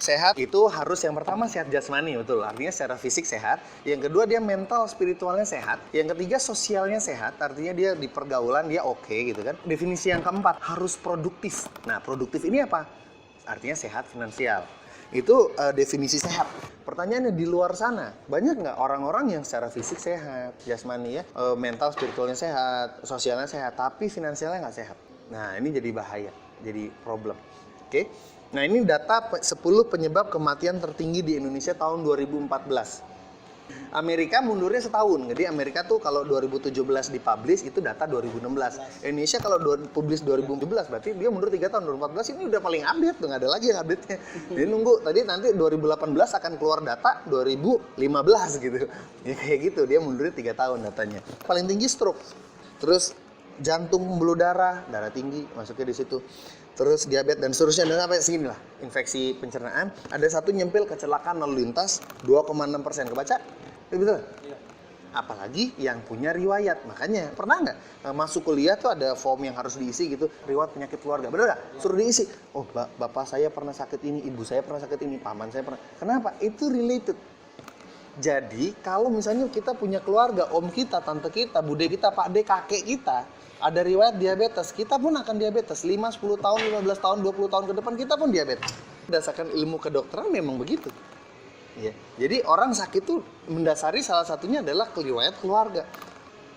Sehat itu harus yang pertama sehat jasmani, betul. Artinya secara fisik sehat. Yang kedua dia mental, spiritualnya sehat. Yang ketiga sosialnya sehat, artinya dia di pergaulan dia oke gitu kan. Definisi yang keempat harus produktif. Nah, produktif ini apa? Artinya sehat finansial. Itu definisi sehat. Pertanyaannya di luar sana, banyak nggak orang-orang yang secara fisik sehat, jasmani ya, mental, spiritualnya sehat, sosialnya sehat, tapi finansialnya nggak sehat. Nah, ini jadi bahaya, jadi problem. Oke? Nah, ini data 10 penyebab kematian tertinggi di Indonesia tahun 2014. Amerika mundurnya setahun. Jadi Amerika tuh kalau 2017 dipublish itu data 2016. Indonesia kalau publish 2017 berarti dia mundur 3 tahun. 2014 ini udah paling update tuh, nggak ada lagi yang update-nya. Jadi nunggu tadi nanti 2018 akan keluar data 2015 gitu. Ya kayak gitu, dia mundurnya 3 tahun datanya. Paling tinggi stroke. Terus jantung, pembuluh darah, darah tinggi masuknya di situ. Terus diabetes dan seterusnya, dan sampai segini lah. Infeksi pencernaan. Ada satu nyempil kecelakaan lalu lintas 2,6%. Kebaca? Betul? Iya. Apalagi yang punya riwayat. Makanya pernah nggak masuk kuliah tuh ada form yang harus diisi gitu, riwayat penyakit keluarga. Bener nggak? Suruh diisi. Oh, bapak saya pernah sakit ini, ibu saya pernah sakit ini, paman saya pernah. Kenapa? Itu related. Jadi kalau misalnya kita punya keluarga, om kita, tante kita, bude kita, pak de, kakek kita ada riwayat diabetes, kita pun akan diabetes. 5, 10 tahun, 15 tahun, 20 tahun ke depan kita pun diabetes. Berdasarkan ilmu kedokteran memang begitu. Ya. Jadi orang sakit tuh mendasari salah satunya adalah riwayat keluarga.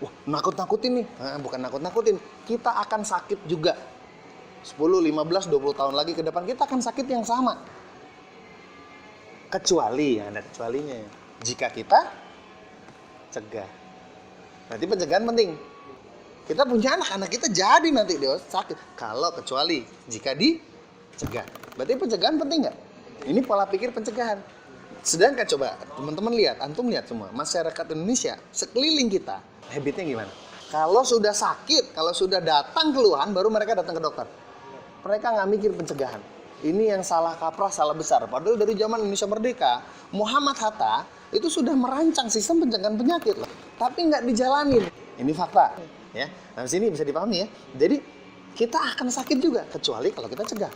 Wah, nakut-nakutin nih. Nah, bukan nakut-nakutin. Kita akan sakit juga. 10, 15, 20 tahun lagi ke depan kita akan sakit yang sama. Kecuali, ada kecualinya. Jika kita cegah. Berarti pencegahan penting. Kita punya anak kita jadi nanti dia sakit. Kalau kecuali jika dicegah. Berarti pencegahan penting nggak? Ini pola pikir pencegahan. Sedangkan coba teman-teman lihat, antum lihat semua, masyarakat Indonesia sekeliling kita, habitnya gimana? Kalau sudah sakit, kalau sudah datang keluhan, baru mereka datang ke dokter. Mereka nggak mikir pencegahan. Ini yang salah kaprah, salah besar. Padahal dari zaman Indonesia Merdeka, Muhammad Hatta itu sudah merancang sistem pencegahan penyakit loh. Tapi nggak dijalanin. Ini fakta. Ya, nah sini bisa dipahami ya. Jadi kita akan sakit juga kecuali kalau kita cegah.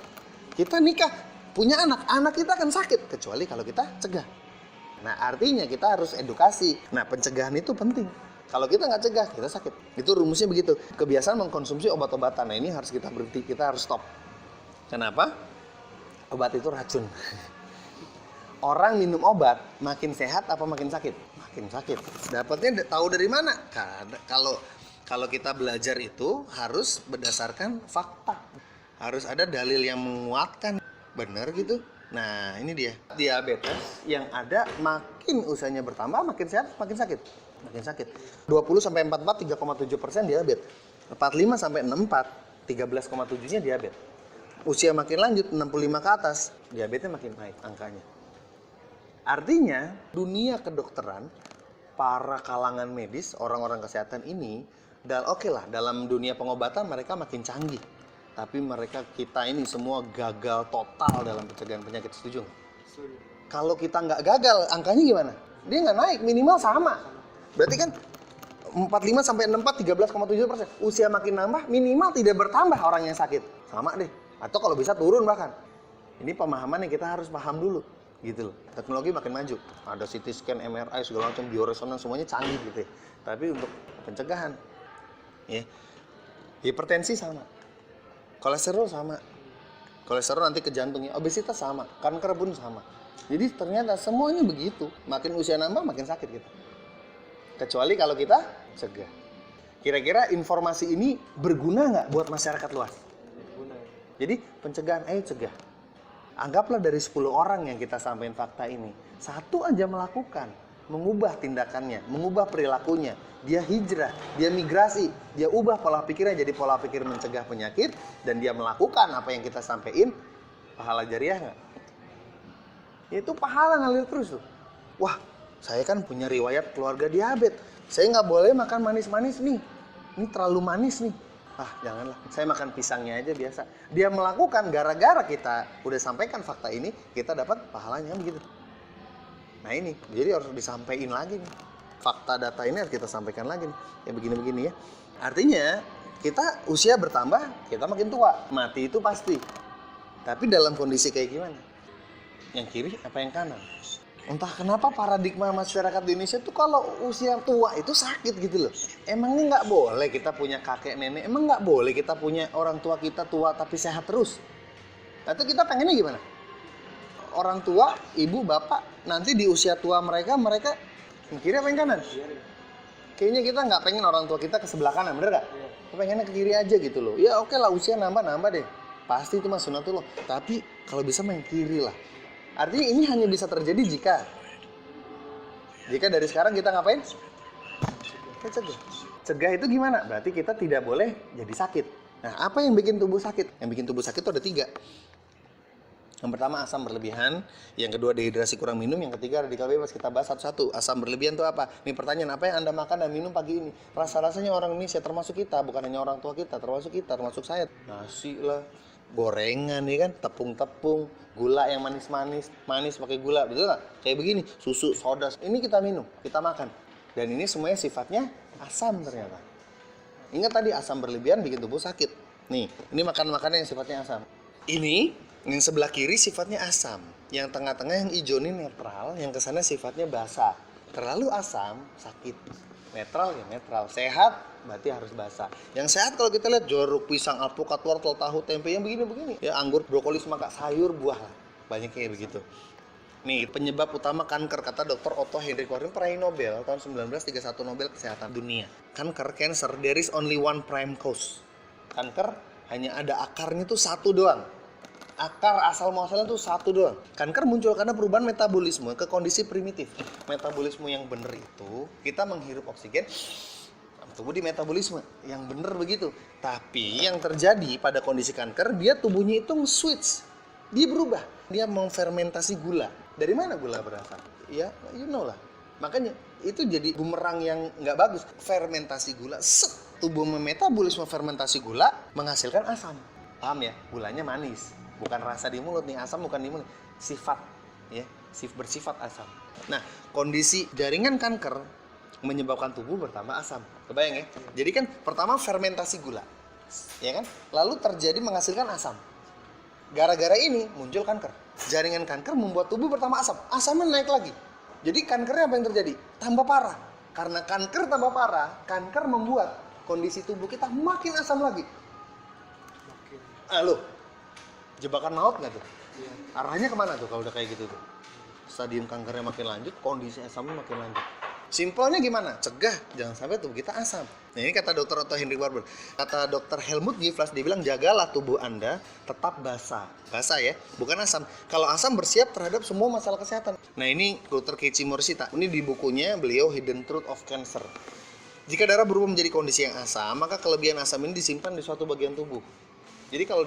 Kita nikah, punya anak kita akan sakit kecuali kalau kita cegah. Nah artinya kita harus edukasi. Nah pencegahan itu penting. Kalau kita nggak cegah, kita sakit. Itu rumusnya begitu. Kebiasaan mengkonsumsi obat-obatan. Nah ini harus kita berhenti, kita harus stop. Kenapa? Obat itu racun. Orang minum obat makin sehat apa makin sakit? Makin sakit. Dapatnya tahu dari mana? Kalau kita belajar itu harus berdasarkan fakta. Harus ada dalil yang menguatkan. Benar gitu. Nah ini dia. Diabetes yang ada makin usianya bertambah makin sehat makin sakit. Makin sakit. 20-44 3,7% diabetes. 45-64 13,7-nya diabetes. Usia makin lanjut 65 ke atas diabetesnya makin naik angkanya. Artinya dunia kedokteran, para kalangan medis, orang-orang kesehatan ini oke lah dalam dunia pengobatan mereka makin canggih. Tapi kita ini semua gagal total dalam pencegahan penyakit, setuju nggak? Kalau kita nggak gagal, angkanya gimana? Dia nggak naik, minimal sama. Berarti kan 45-64 13,7%. Usia makin nambah, minimal tidak bertambah orang yang sakit. Sama deh. Atau kalau bisa turun bahkan. Ini pemahaman yang kita harus paham dulu. Gitu loh. Teknologi makin maju. Ada CT scan, MRI, segala macam, bioresonans, semuanya canggih gitu ya. Tapi untuk pencegahan, ya, hipertensi sama. Kolesterol sama. Kolesterol nanti ke jantungnya. Obesitas sama. Kanker pun sama. Jadi ternyata semuanya begitu. Makin usia nambah, makin sakit kita. Kecuali kalau kita cegah. Kira-kira informasi ini berguna nggak buat masyarakat luas? Berguna. Jadi pencegahan, cegah. Anggaplah dari 10 orang yang kita sampaikan fakta ini, satu aja melakukan, mengubah tindakannya, mengubah perilakunya. Dia hijrah, dia migrasi, dia ubah pola pikirnya jadi pola pikir mencegah penyakit, dan dia melakukan apa yang kita sampaikan, pahala jariah nggak? Itu pahala ngalir terus tuh. Wah, saya kan punya riwayat keluarga diabetes. Saya nggak boleh makan manis-manis nih. Ini terlalu manis nih. Janganlah. Saya makan pisangnya aja biasa. Dia melakukan gara-gara kita udah sampaikan fakta ini, kita dapat pahalanya begitu. Nah ini, jadi harus disampaikan lagi nih. Fakta data ini harus kita sampaikan lagi nih. Ya begini-begini ya. Artinya, kita usia bertambah, kita makin tua. Mati itu pasti. Tapi dalam kondisi kayak gimana? Yang kiri apa yang kanan? Entah kenapa paradigma masyarakat di Indonesia tuh kalau usia tua itu sakit gitu loh. Emangnya nggak boleh kita punya kakek nenek? Emang nggak boleh kita punya orang tua kita tua tapi sehat terus? Atau kita pengennya gimana? Orang tua, ibu, bapak, nanti di usia tua mereka yang kiri apa yang kanan? Kayaknya kita nggak pengen orang tua kita ke sebelah kanan, bener nggak? Kita pengennya ke kiri aja gitu loh. Ya oke lah, usia nambah deh. Pasti itu mah sunatullah. Tapi kalau bisa main kiri lah. Artinya ini hanya bisa terjadi jika dari sekarang kita ngapain? Kita cegah. Cegah itu gimana? Berarti kita tidak boleh jadi sakit. Nah, apa yang bikin tubuh sakit? Yang bikin tubuh sakit itu ada 3. Yang pertama asam berlebihan, yang kedua dehidrasi kurang minum, yang ketiga radikal bebas. Kita bahas satu-satu. Asam berlebihan itu apa? Ini pertanyaan, apa yang Anda makan dan minum pagi ini? Rasa-rasanya orang Indonesia, termasuk kita, bukan hanya orang tua kita, termasuk saya. Nasi lah, gorengan ya kan, tepung-tepung, gula yang manis-manis, manis pakai gula, betul nggak? Kayak begini, susu, soda, ini kita minum, kita makan. Dan ini semuanya sifatnya asam ternyata. Ingat tadi asam berlebihan bikin tubuh sakit. Nih, ini makanan-makanan yang sifatnya asam. Ini yang sebelah kiri sifatnya asam, yang tengah-tengah yang hijau ini netral, yang kesana sifatnya basah. Terlalu asam sakit, netral ya netral, sehat berarti harus basah. Yang sehat kalau kita lihat jeruk, pisang, alpukat, wortel, tahu, tempe yang begini-begini. Ya anggur, brokoli, semangka, sayur, buah lah, banyak kayak begitu. Nih penyebab utama kanker kata Dr. Otto Heinrich Warren, peraih Nobel tahun 1931, Nobel Kesehatan Dunia. Kanker, cancer, there is only one prime cause. Kanker hanya ada akarnya tuh satu doang. Akar asal muasalnya tuh satu doang. Kanker muncul karena perubahan metabolisme ke kondisi primitif. Metabolisme yang benar itu kita menghirup oksigen, tubuh di metabolisme yang benar begitu. Tapi yang terjadi pada kondisi kanker, dia tubuhnya itu switch, dia berubah, dia memfermentasi gula. Dari mana gula berasal? Ya, you know lah. Makanya itu jadi bumerang yang nggak bagus. Fermentasi gula, tubuh memetabolisme fermentasi gula menghasilkan asam. Paham ya? Gulanya manis. Bukan rasa di mulut nih, asam bukan di mulut, sifat ya, bersifat asam. Nah, kondisi jaringan kanker menyebabkan tubuh bertambah asam. Kebayang ya? Jadi kan pertama fermentasi gula, ya kan? Lalu terjadi menghasilkan asam. Gara-gara ini muncul kanker. Jaringan kanker membuat tubuh bertambah asam. Asamnya naik lagi. Jadi kankernya apa yang terjadi? Tambah parah. Karena kanker tambah parah, kanker membuat kondisi tubuh kita makin asam lagi. Loh, jebakan maut nggak tuh? Iya. Arahnya kemana tuh kalau udah kayak gitu tuh? Stadium kankernya makin lanjut, kondisi asamnya makin lanjut. Simpelnya gimana? Cegah, jangan sampai tubuh kita asam. Nah ini kata Dr. Otto Heinrich Warburg. Kata Dr. Helmut Giflas, dia bilang jagalah tubuh Anda tetap basah. Basah ya, bukan asam. Kalau asam bersiap terhadap semua masalah kesehatan. Nah ini Dr. Keiichi Morishita. Ini di bukunya beliau Hidden Truth of Cancer. Jika darah berubah menjadi kondisi yang asam, maka kelebihan asam ini disimpan di suatu bagian tubuh. Jadi kalau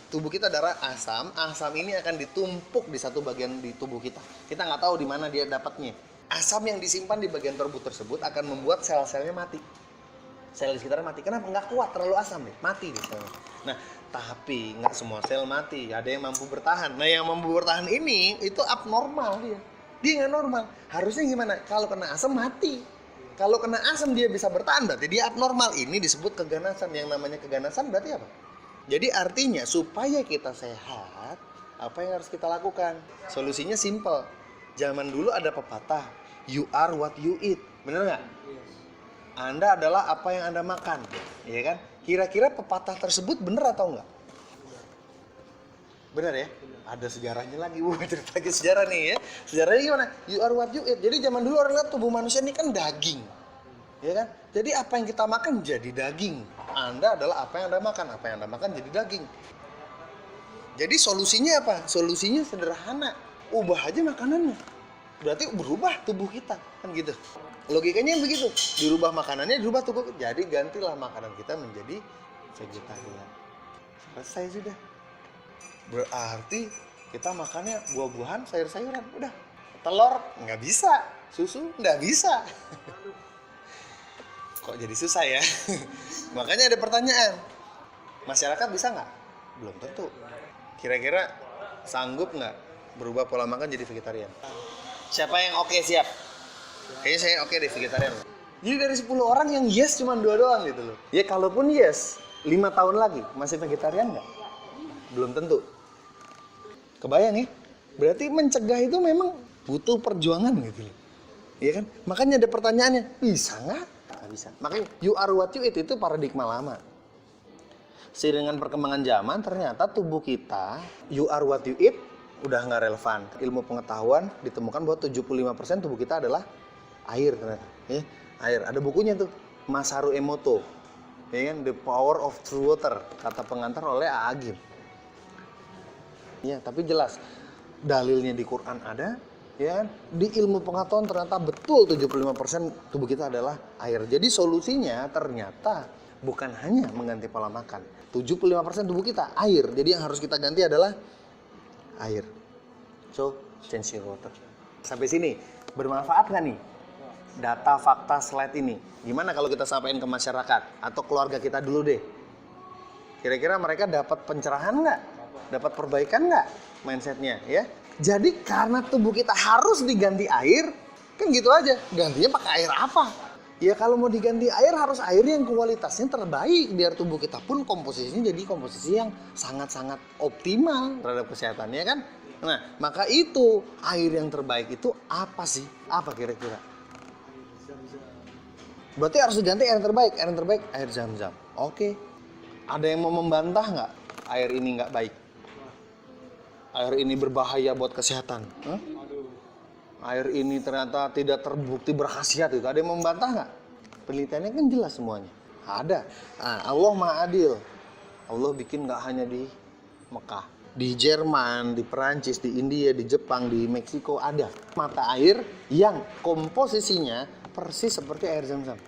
tubuh kita darah asam, asam ini akan ditumpuk di satu bagian di tubuh kita. Kita nggak tahu di mana dia dapatnya. Asam yang disimpan di bagian tubuh tersebut akan membuat sel-selnya mati. Sel di sekitarnya mati. Kenapa? Nggak kuat, terlalu asam deh, mati deh selnya. Nah, tapi nggak semua sel mati. Ada yang mampu bertahan. Nah, yang mampu bertahan ini itu abnormal dia. Dia nggak normal. Harusnya gimana? Kalau kena asam mati. Kalau kena asam dia bisa bertahan, berarti dia abnormal. Ini disebut keganasan. Yang namanya keganasan berarti apa? Jadi artinya supaya kita sehat, apa yang harus kita lakukan? Solusinya simple. Zaman dulu ada pepatah, you are what you eat. Bener nggak? Anda adalah apa yang Anda makan. Iya kan? Kira-kira pepatah tersebut bener atau enggak? Bener ya? Ada sejarahnya lagi. Cerita lagi sejarah nih ya. Sejarahnya gimana? You are what you eat. Jadi zaman dulu orang lihat tubuh manusia ini kan daging. Ya kan? Jadi apa yang kita makan jadi daging. Anda adalah apa yang Anda makan. Apa yang Anda makan jadi daging. Jadi solusinya apa? Solusinya sederhana. Ubah aja makanannya. Berarti berubah tubuh kita. Kan gitu. Logikanya begitu. Dirubah makanannya, dirubah tubuh. Jadi gantilah makanan kita menjadi vegetarian. Selesai sudah. Berarti kita makannya buah-buahan, sayur-sayuran. Udah. Telur nggak bisa. Susu nggak bisa. Kok jadi susah ya? Makanya ada pertanyaan. Masyarakat bisa nggak? Belum tentu. Kira-kira sanggup nggak berubah pola makan jadi vegetarian? Siapa yang oke siap? Kayaknya saya oke deh vegetarian. Jadi dari 10 orang yang yes cuma 2 doang gitu loh. Ya kalaupun yes, 5 tahun lagi masih vegetarian nggak? Belum tentu. Kebayang nih? Berarti mencegah itu memang butuh perjuangan gitu loh. Iya kan? Makanya ada pertanyaannya, bisa nggak? Nggak bisa. Makanya you are what you eat itu paradigma lama. Seiring dengan perkembangan zaman, ternyata tubuh kita, you are what you eat, udah nggak relevan. Ilmu pengetahuan ditemukan bahwa 75% tubuh kita adalah air ternyata. Ya, air. Ada bukunya tuh, Masaru Emoto. Ya kan? The Power of True Water, kata pengantar oleh Agim. Ya, tapi jelas dalilnya di Quran ada, ya kan? Di ilmu pengetahuan ternyata betul 75% tubuh kita adalah air. Jadi solusinya ternyata bukan hanya mengganti pola makan. 75% tubuh kita air. Jadi yang harus kita ganti adalah air. So, change your water. Sampai sini bermanfaat nggak nih data fakta slide ini? Gimana kalau kita sampaikan ke masyarakat atau keluarga kita dulu deh? Kira-kira mereka dapat pencerahan nggak? Dapat perbaikan nggak mindsetnya? Ya. Jadi karena tubuh kita harus diganti air, kan gitu aja. Gantinya pakai air apa? Ya kalau mau diganti air harus air yang kualitasnya terbaik biar tubuh kita pun komposisinya jadi komposisi yang sangat-sangat optimal terhadap kesehatannya kan. Nah, maka itu air yang terbaik itu apa sih? Apa kira-kira? Berarti harus diganti air yang terbaik. Air yang terbaik air Zam-Zam. Oke. Ada yang mau membantah nggak air ini nggak baik? Air ini berbahaya buat kesehatan. Air ini ternyata tidak terbukti berkhasiat itu. Ada yang membantah nggak? Penelitiannya kan jelas semuanya. Ada. Nah, Allah Maha Adil. Allah bikin nggak hanya di Mekah, di Jerman, di Perancis, di India, di Jepang, di Meksiko ada mata air yang komposisinya persis seperti air Zam-Zam.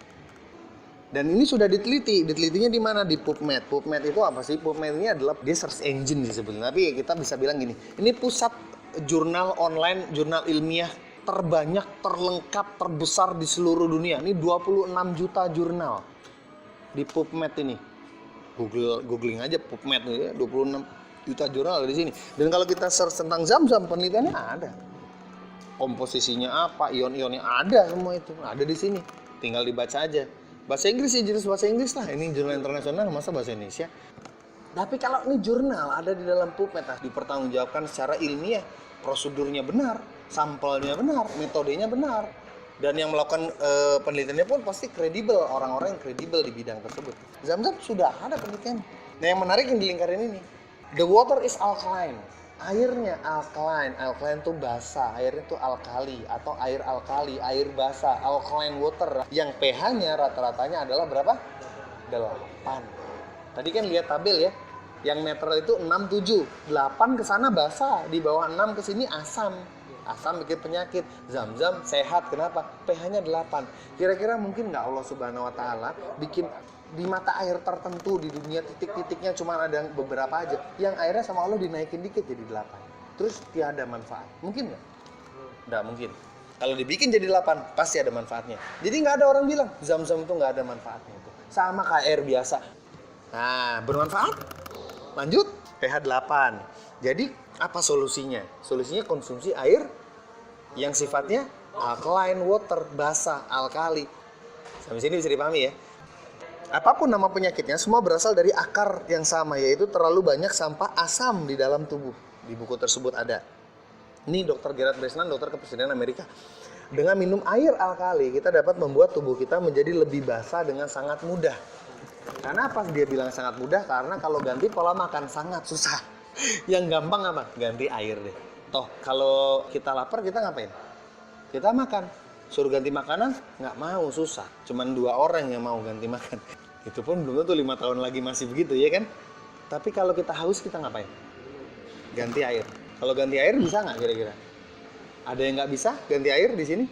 Dan ini sudah diteliti. Ditelitinya di mana? Di PubMed. PubMed itu apa sih? PubMed ini adalah dia search engine disebutnya. Tapi kita bisa bilang gini, ini pusat jurnal online, jurnal ilmiah terbanyak, terlengkap, terbesar di seluruh dunia. Ini 26 juta jurnal di PubMed ini. Googling aja PubMed ya, 26 juta jurnal ada di sini. Dan kalau kita search tentang Zam-Zam, penelitiannya ada. Komposisinya apa, ion-ionnya ada, semua itu ada di sini. Tinggal dibaca aja. Bahasa Inggris ya, jenis bahasa Inggris lah. Ini jurnal internasional, masa bahasa Indonesia? Tapi kalau ini jurnal ada di dalam PubMed, dipertanggungjawabkan secara ilmiah, prosedurnya benar, sampelnya benar, metodenya benar, dan yang melakukan penelitiannya pun pasti kredibel, orang-orang yang kredibel di bidang tersebut. Zam-Zam sudah ada penelitian. Nah, yang menarik yang di lingkaran ini, the water is alkaline. Airnya alkaline, alkaline itu basah, airnya itu alkali atau air alkali, air basah, alkaline water yang pH-nya rata-ratanya adalah berapa? 8. Tadi kan lihat tabel ya, yang netral itu 6, 7, 8 ke sana basah, di bawah 6 ke sini asam. Asam bikin penyakit. Zam-Zam sehat, kenapa? pH-nya 8. Kira-kira mungkin nggak Allah Subhanahu wa Ta'ala bikin di mata air tertentu di dunia titik-titiknya cuma ada beberapa aja, yang airnya sama Allah dinaikin dikit jadi 8, terus tiada manfaat? Mungkin nggak? Nggak mungkin. Kalau dibikin jadi 8 pasti ada manfaatnya. Jadi nggak ada orang bilang Zam-Zam itu nggak ada manfaatnya. Itu sama kayak air biasa. Nah, bermanfaat. Lanjut, pH 8. Jadi apa solusinya? Solusinya konsumsi air yang sifatnya alkaline water, basah, alkali. Sampai sini bisa dipahami ya. Apapun nama penyakitnya, semua berasal dari akar yang sama, yaitu terlalu banyak sampah asam di dalam tubuh. Di buku tersebut ada. Ini Dr. Gerard Bresnan, dokter kepresidenan Amerika. Dengan minum air alkali, kita dapat membuat tubuh kita menjadi lebih basah dengan sangat mudah. Karena apa dia bilang sangat mudah? Karena kalau ganti pola makan sangat susah. Yang gampang apa? Ganti air deh. Toh, kalau kita lapar, kita ngapain? Kita makan. Suruh ganti makanan, nggak mau, susah. Cuman 2 orang yang mau ganti makan. Itu pun belum tentu 5 tahun lagi masih begitu, ya kan? Tapi kalau kita haus, kita ngapain? Ganti air. Kalau ganti air bisa nggak kira-kira? Ada yang nggak bisa ganti air di sini?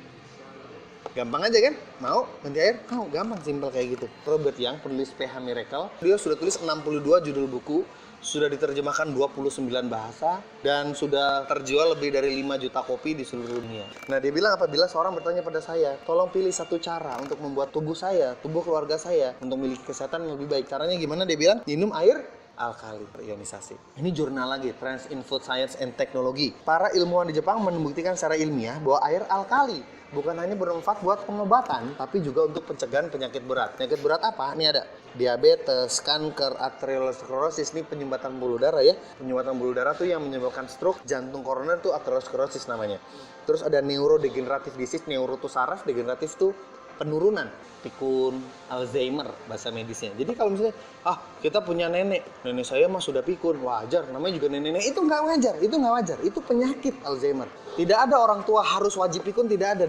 Gampang aja kan? Mau ganti air? Mau, gampang, simpel kayak gitu. Robert Young, penulis pH Miracle, dia sudah tulis 62 judul buku, sudah diterjemahkan 29 bahasa, dan sudah terjual lebih dari 5 juta kopi di seluruh dunia. Nah, dia bilang apabila seorang bertanya pada saya, tolong pilih satu cara untuk membuat tubuh saya, tubuh keluarga saya, untuk memiliki kesehatan yang lebih baik. Caranya gimana? Dia bilang, minum air alkali ionisasi. Ini jurnal lagi, Trends in Food Science and Technology. Para ilmuwan di Jepang membuktikan secara ilmiah bahwa air alkali bukan hanya bermanfaat buat pengobatan, tapi juga untuk pencegahan penyakit berat. Penyakit berat apa? Ini ada diabetes, kanker, arteriosklerosis, ini penyumbatan pembuluh darah ya. Penyumbatan pembuluh darah tuh yang menyebabkan stroke, jantung koroner tuh arteriosklerosis namanya. Terus ada neurodegenerative disease, neuro tuh saraf, degeneratif tuh penurunan, pikun, Alzheimer bahasa medisnya. Jadi kalau misalnya, kita punya nenek saya mah sudah pikun, wajar, namanya juga nenek, itu nggak wajar, itu penyakit Alzheimer. Tidak ada orang tua harus wajib pikun, tidak ada.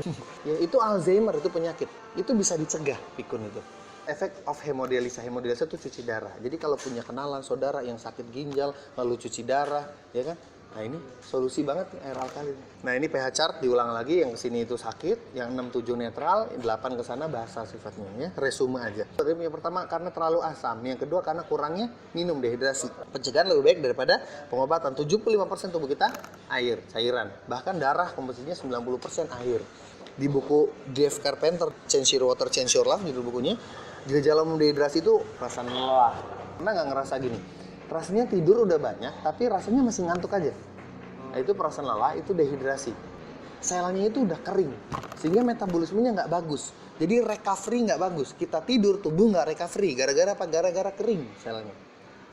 Ya, itu Alzheimer, itu penyakit, itu bisa dicegah pikun itu. Efek of hemodialisa itu cuci darah. Jadi kalau punya kenalan saudara yang sakit ginjal lalu cuci darah, ya kan? Nah ini solusi banget nih air alkali. Nah ini pH chart diulang lagi, yang kesini itu sakit, yang 6-7 netral, 8 ke sana basah sifatnya ya, resume aja. Yang pertama karena terlalu asam, yang kedua karena kurangnya minum, dehidrasi. Pencegahan lebih baik daripada pengobatan. 75% tubuh kita air, cairan. Bahkan darah komposisinya 90% air. Di buku Dave Carpenter, Change Your Water, Change Your Life, judul bukunya, gejala dehidrasi itu rasa lelah. Pernah nggak ngerasa gini? Rasanya tidur udah banyak, tapi rasanya masih ngantuk aja. Nah, itu perasaan lelah, itu dehidrasi. Selnya itu udah kering, sehingga metabolismenya nggak bagus. Jadi recovery nggak bagus. Kita tidur, tubuh nggak recovery. Gara-gara apa? Gara-gara kering selnya.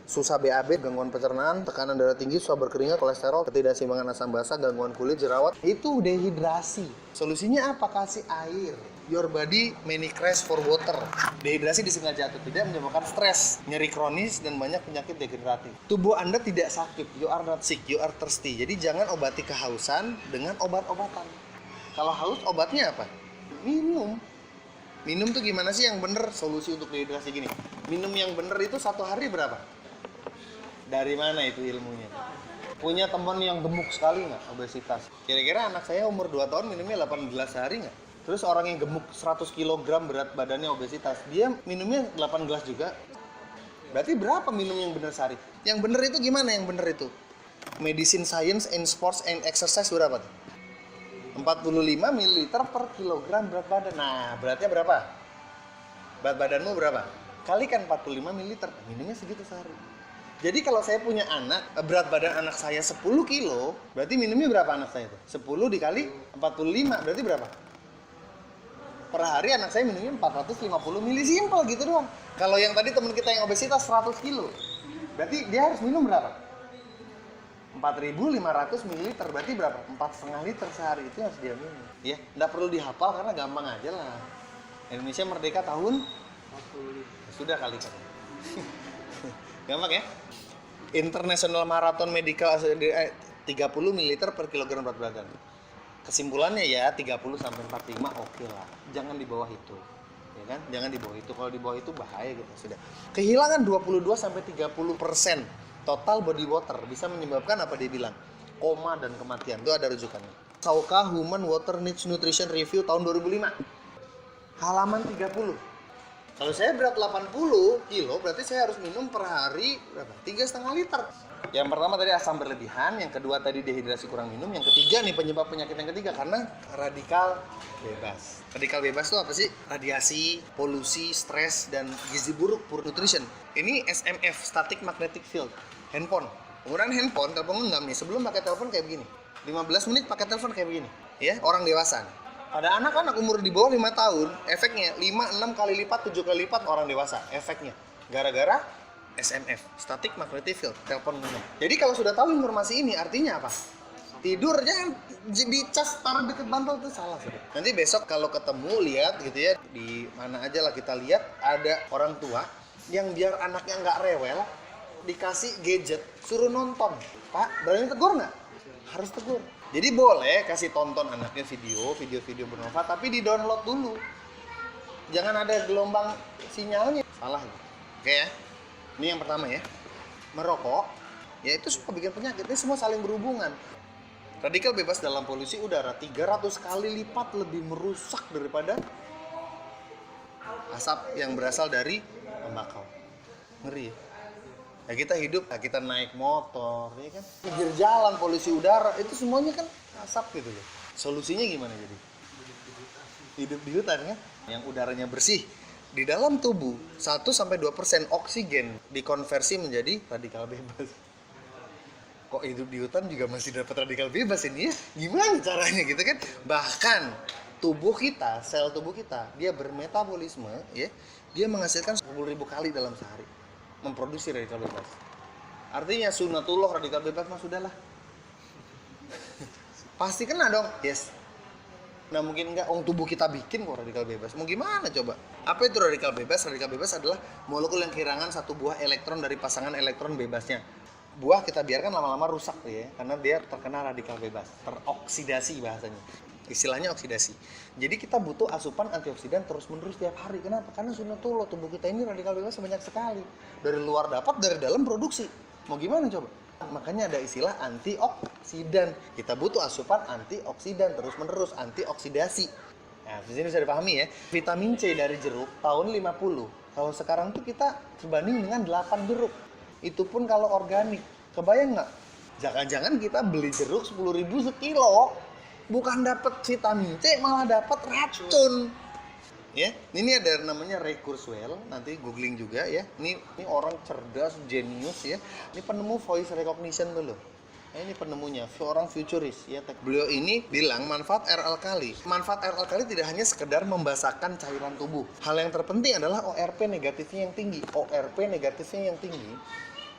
Susah BAB, gangguan pencernaan, tekanan darah tinggi, susah berkeringat, kolesterol, ketidakseimbangan asam basa, gangguan kulit, jerawat. Itu dehidrasi. Solusinya apa? Kasih air. Your body many crash for water. Dehidrasi disengaja atau tidak menyebabkan stres, nyeri kronis, dan banyak penyakit degeneratif. Tubuh Anda tidak sakit, you are not sick, you are thirsty. Jadi jangan obati kehausan dengan obat-obatan. Kalau haus, obatnya apa? Minum. Minum tuh gimana sih yang bener solusi untuk dehidrasi gini? Minum yang bener itu 1 hari berapa? Dari mana itu ilmunya? Punya teman yang gemuk sekali nggak, obesitas? Kira-kira anak saya umur 2 tahun minumnya 8 gelas sehari nggak? Terus orang yang gemuk 100 kg berat badannya obesitas, dia minumnya 8 gelas juga. Berarti berapa minum yang benar sehari? Yang benar itu gimana yang benar itu? Medicine Science and Sports and Exercise berapa tuh? 45 ml per kilogram berat badan. Nah, beratnya berapa? Berat badanmu berapa? Kalikan 45 ml, minumnya segitu sehari. Jadi kalau saya punya anak, berat badan anak saya 10 kilo, berarti minumnya berapa anak saya tuh? 10 dikali 45, berarti berapa? Per hari anak saya minumnya 450 ml, simpel gitu doang. Kalau yang tadi teman kita yang obesitas 100 kilo, berarti dia harus minum berapa? 4.500 ml, berarti berapa? 4,5 liter sehari, itu harus dia minum. Ya, nggak perlu dihafal karena gampang aja lah. Indonesia merdeka tahun 45. Sudah kali kan. Gampang ya? International Marathon Medical 30 ml per kilogram berat badan. Kesimpulannya ya 30 sampai 45 oke lah. Jangan di bawah itu. Ya kan? Jangan di bawah itu. Kalau di bawah itu bahaya gitu sudah. Kehilangan 22 sampai 30% total body water bisa menyebabkan apa dia bilang? Koma dan kematian. Itu ada rujukannya. Sauka Human Water Needs Nutrition Review tahun 2005. Halaman 30. Kalau saya berat 80 kilo, berarti saya harus minum per hari berapa? 3,5 liter. Yang pertama tadi asam berlebihan, yang kedua tadi dehidrasi kurang minum, yang ketiga nih penyebab penyakit yang ketiga karena radikal bebas. Radikal bebas itu apa sih? Radiasi, polusi, stres, dan gizi buruk, poor nutrition. Ini SMF, static magnetic field, handphone. Penggunaan handphone, telepon genggam nih, sebelum pakai telepon kayak begini. 15 menit pakai telepon kayak begini. Ya, orang dewasa. Pada anak-anak umur di bawah 5 tahun, efeknya 5, 6 kali lipat, 7 kali lipat orang dewasa. Efeknya. Gara-gara SMF, static magnetic field, telepon genggam. Jadi kalau sudah tahu informasi ini, artinya apa? Tidur jangan dicas taruh deket bantal itu salah. Nanti besok kalau ketemu lihat gitu ya, di mana aja lah kita lihat ada orang tua yang biar anaknya nggak rewel, dikasih gadget, suruh nonton. Pak, berani tegur nggak? Harus tegur. Jadi boleh kasih tonton anaknya video bermanfaat, tapi di-download dulu. Jangan ada gelombang sinyalnya. Salah. Oke ya. Ini yang pertama ya. Merokok, ya itu suka bikin penyakit. Ini semua saling berhubungan. Radikal bebas dalam polusi udara 300 kali lipat lebih merusak daripada asap yang berasal dari tembakau. Ngeri ya. Ya kita hidup, ya kita naik motor, ya kan? Pinggir jalan, polusi udara, itu semuanya kan asap gitu loh. Solusinya gimana jadi? Hidup di hutan kan? Yang udaranya bersih, Di dalam tubuh 1-2% oksigen dikonversi menjadi radikal bebas. Kok hidup di hutan juga masih dapat radikal bebas ini ya? Gimana caranya gitu kan? Bahkan tubuh kita, sel tubuh kita, dia bermetabolisme ya, dia menghasilkan 10.000 kali dalam sehari memproduksi radikal bebas. Artinya sunatullah radikal bebas mah sudahlah. Pasti kena dong. Yes. Nah mungkin enggak, tubuh kita bikin kok radikal bebas. Mau gimana coba? Apa itu radikal bebas? Radikal bebas adalah molekul yang kehilangan satu buah elektron dari pasangan elektron bebasnya. Buah kita biarkan lama-lama rusak ya, karena dia terkena radikal bebas, teroksidasi bahasanya. Istilahnya oksidasi. Jadi kita butuh asupan antioksidan terus-menerus tiap hari. Kenapa? Karena sunatullah tubuh kita ini radikal bebas banyak sekali. Dari luar dapat, dari dalam produksi. Mau gimana coba? Makanya ada istilah antioksidan. Kita butuh asupan antioksidan terus-menerus, antioksidasi. Nah, di sini bisa dipahami ya. Vitamin C dari jeruk tahun 50. Kalau sekarang tuh kita sebanding dengan 8 jeruk. Itu pun kalau organik. Kebayang nggak? Jangan-jangan kita beli jeruk 10.000 sekilo. Bukan dapat vitamin C, malah dapat racun. Ya, ini ada namanya Ray Kurzweil, nanti googling juga ya. Ini orang cerdas, jenius ya. Ini penemu voice recognition dulu. Ini penemunya, orang futuris ya. Beliau ini bilang manfaat air alkali. Manfaat air alkali tidak hanya sekedar membasahkan cairan tubuh. Hal yang terpenting adalah ORP negatifnya yang tinggi. ORP negatifnya yang tinggi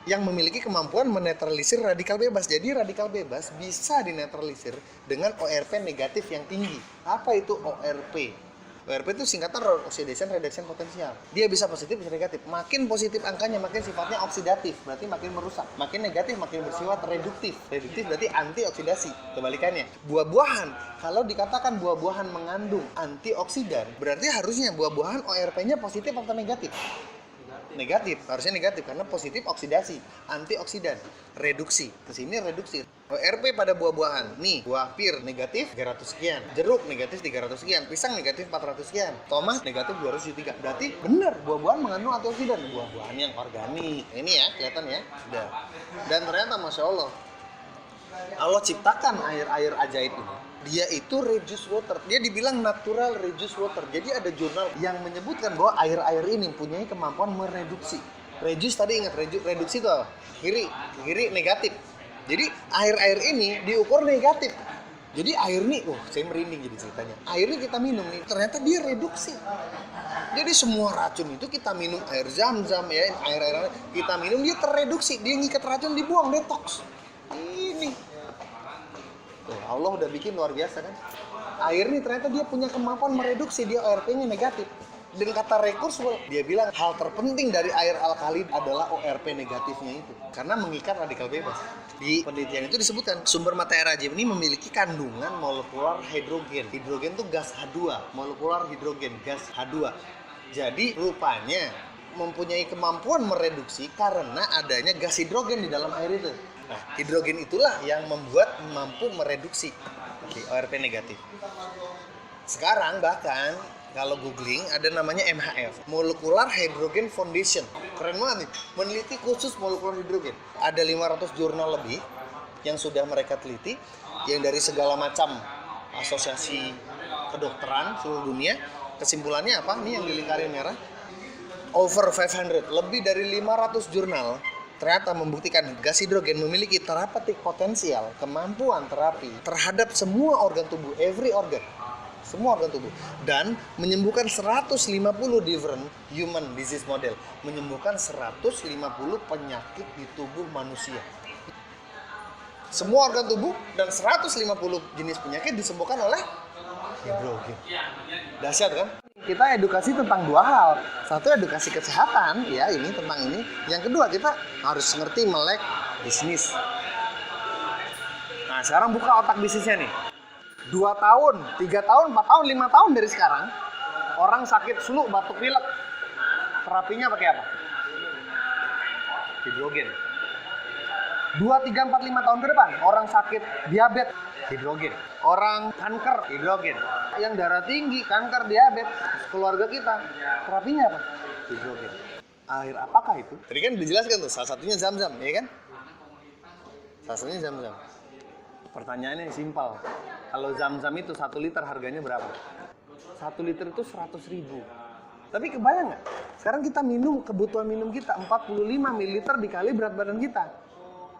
yang memiliki kemampuan menetralisir radikal bebas. Jadi radikal bebas bisa dinetralisir dengan ORP negatif yang tinggi. Apa itu ORP? ORP itu singkatan oxidation reduction potential. Dia bisa positif, bisa negatif. Makin positif angkanya, makin sifatnya oksidatif. Berarti makin merusak. Makin negatif, makin bersifat reduktif. Reduktif berarti antioksidasi. Kebalikannya. Buah-buahan, kalau dikatakan buah-buahan mengandung antioksidan, berarti harusnya buah-buahan ORP-nya positif atau negatif? Negatif, harusnya negatif karena positif oksidasi, antioksidan, reduksi. Kesini reduksi. ORP pada buah-buahan. Nih, buah pir negatif 300 sekian, jeruk negatif 300 sekian, pisang negatif 400 sekian, tomat negatif 203. Berarti benar buah-buahan mengandung antioksidan. Buah-buahan yang organik. Ini ya, kelihatan ya. Sudah. Dan ternyata Masya Allah, Allah ciptakan air-air ajaib ini. Dia itu reduce water. Dia dibilang natural reduce water. Jadi ada jurnal yang menyebutkan bahwa air-air ini mempunyai kemampuan mereduksi. Reduce tadi ingat, reduksi itu apa? Kiri negatif. Jadi air-air ini diukur negatif. Jadi air ini, saya merinding jadi ceritanya. Air ini kita minum nih, ternyata dia reduksi. Jadi semua racun itu kita minum air zam-zam ya, air-air kita minum dia terreduksi, dia ngikat racun dibuang, detox. Ini Allah udah bikin luar biasa kan. Air ini ternyata dia punya kemampuan mereduksi, dia ORP-nya negatif. Dan kata Ray Kurzweil, dia bilang hal terpenting dari air alkali adalah ORP negatifnya itu, karena mengikat radikal bebas. Di penelitian itu disebutkan sumber mata air ajaib ini memiliki kandungan molekular hidrogen. Hidrogen itu gas H2, molekular hidrogen gas H2. Jadi rupanya mempunyai kemampuan mereduksi karena adanya gas hidrogen di dalam air itu. Nah, hidrogen itulah yang membuat mampu mereduksi ORP negatif. Sekarang bahkan kalau googling ada namanya MHF, Molecular Hydrogen Foundation. Keren banget nih, meneliti khusus molekular hidrogen. Ada 500 jurnal lebih yang sudah mereka teliti, yang dari segala macam asosiasi kedokteran seluruh dunia. Kesimpulannya apa? Nih yang di lingkaran merah. Over 500, lebih dari 500 jurnal ternyata membuktikan gas hidrogen memiliki therapeutic potensial, kemampuan terapi terhadap semua organ tubuh, every organ, semua organ tubuh, dan menyembuhkan 150 different human disease model, menyembuhkan 150 penyakit di tubuh manusia. Semua organ tubuh dan 150 jenis penyakit disembuhkan oleh hidrogen. Dahsyat kan? Kita edukasi tentang dua hal. Satu, edukasi kesehatan, ya ini tentang ini. Yang kedua, kita harus ngerti melek bisnis. Nah, sekarang buka otak bisnisnya nih. 2 tahun, 3 tahun, 4 tahun, 5 tahun dari sekarang, orang sakit flu, batuk pilek, terapinya pakai apa? Hidrogen. 2, 3, 4, 5 tahun ke depan, orang sakit diabetes, hidrogen. Orang kanker, hidrogen. Yang darah tinggi, kanker, diabetes, keluarga kita, terapinya apa? Hidrogen. Air apakah itu? Tadi kan dijelaskan tuh, salah satunya zam-zam, ya kan? Salah satunya zam-zam. Pertanyaannya simpel. Kalau zam-zam itu 1 liter harganya berapa? 1 liter itu 100.000. Tapi kebayang nggak? Sekarang kita minum, kebutuhan minum kita 45 ml dikali berat badan kita.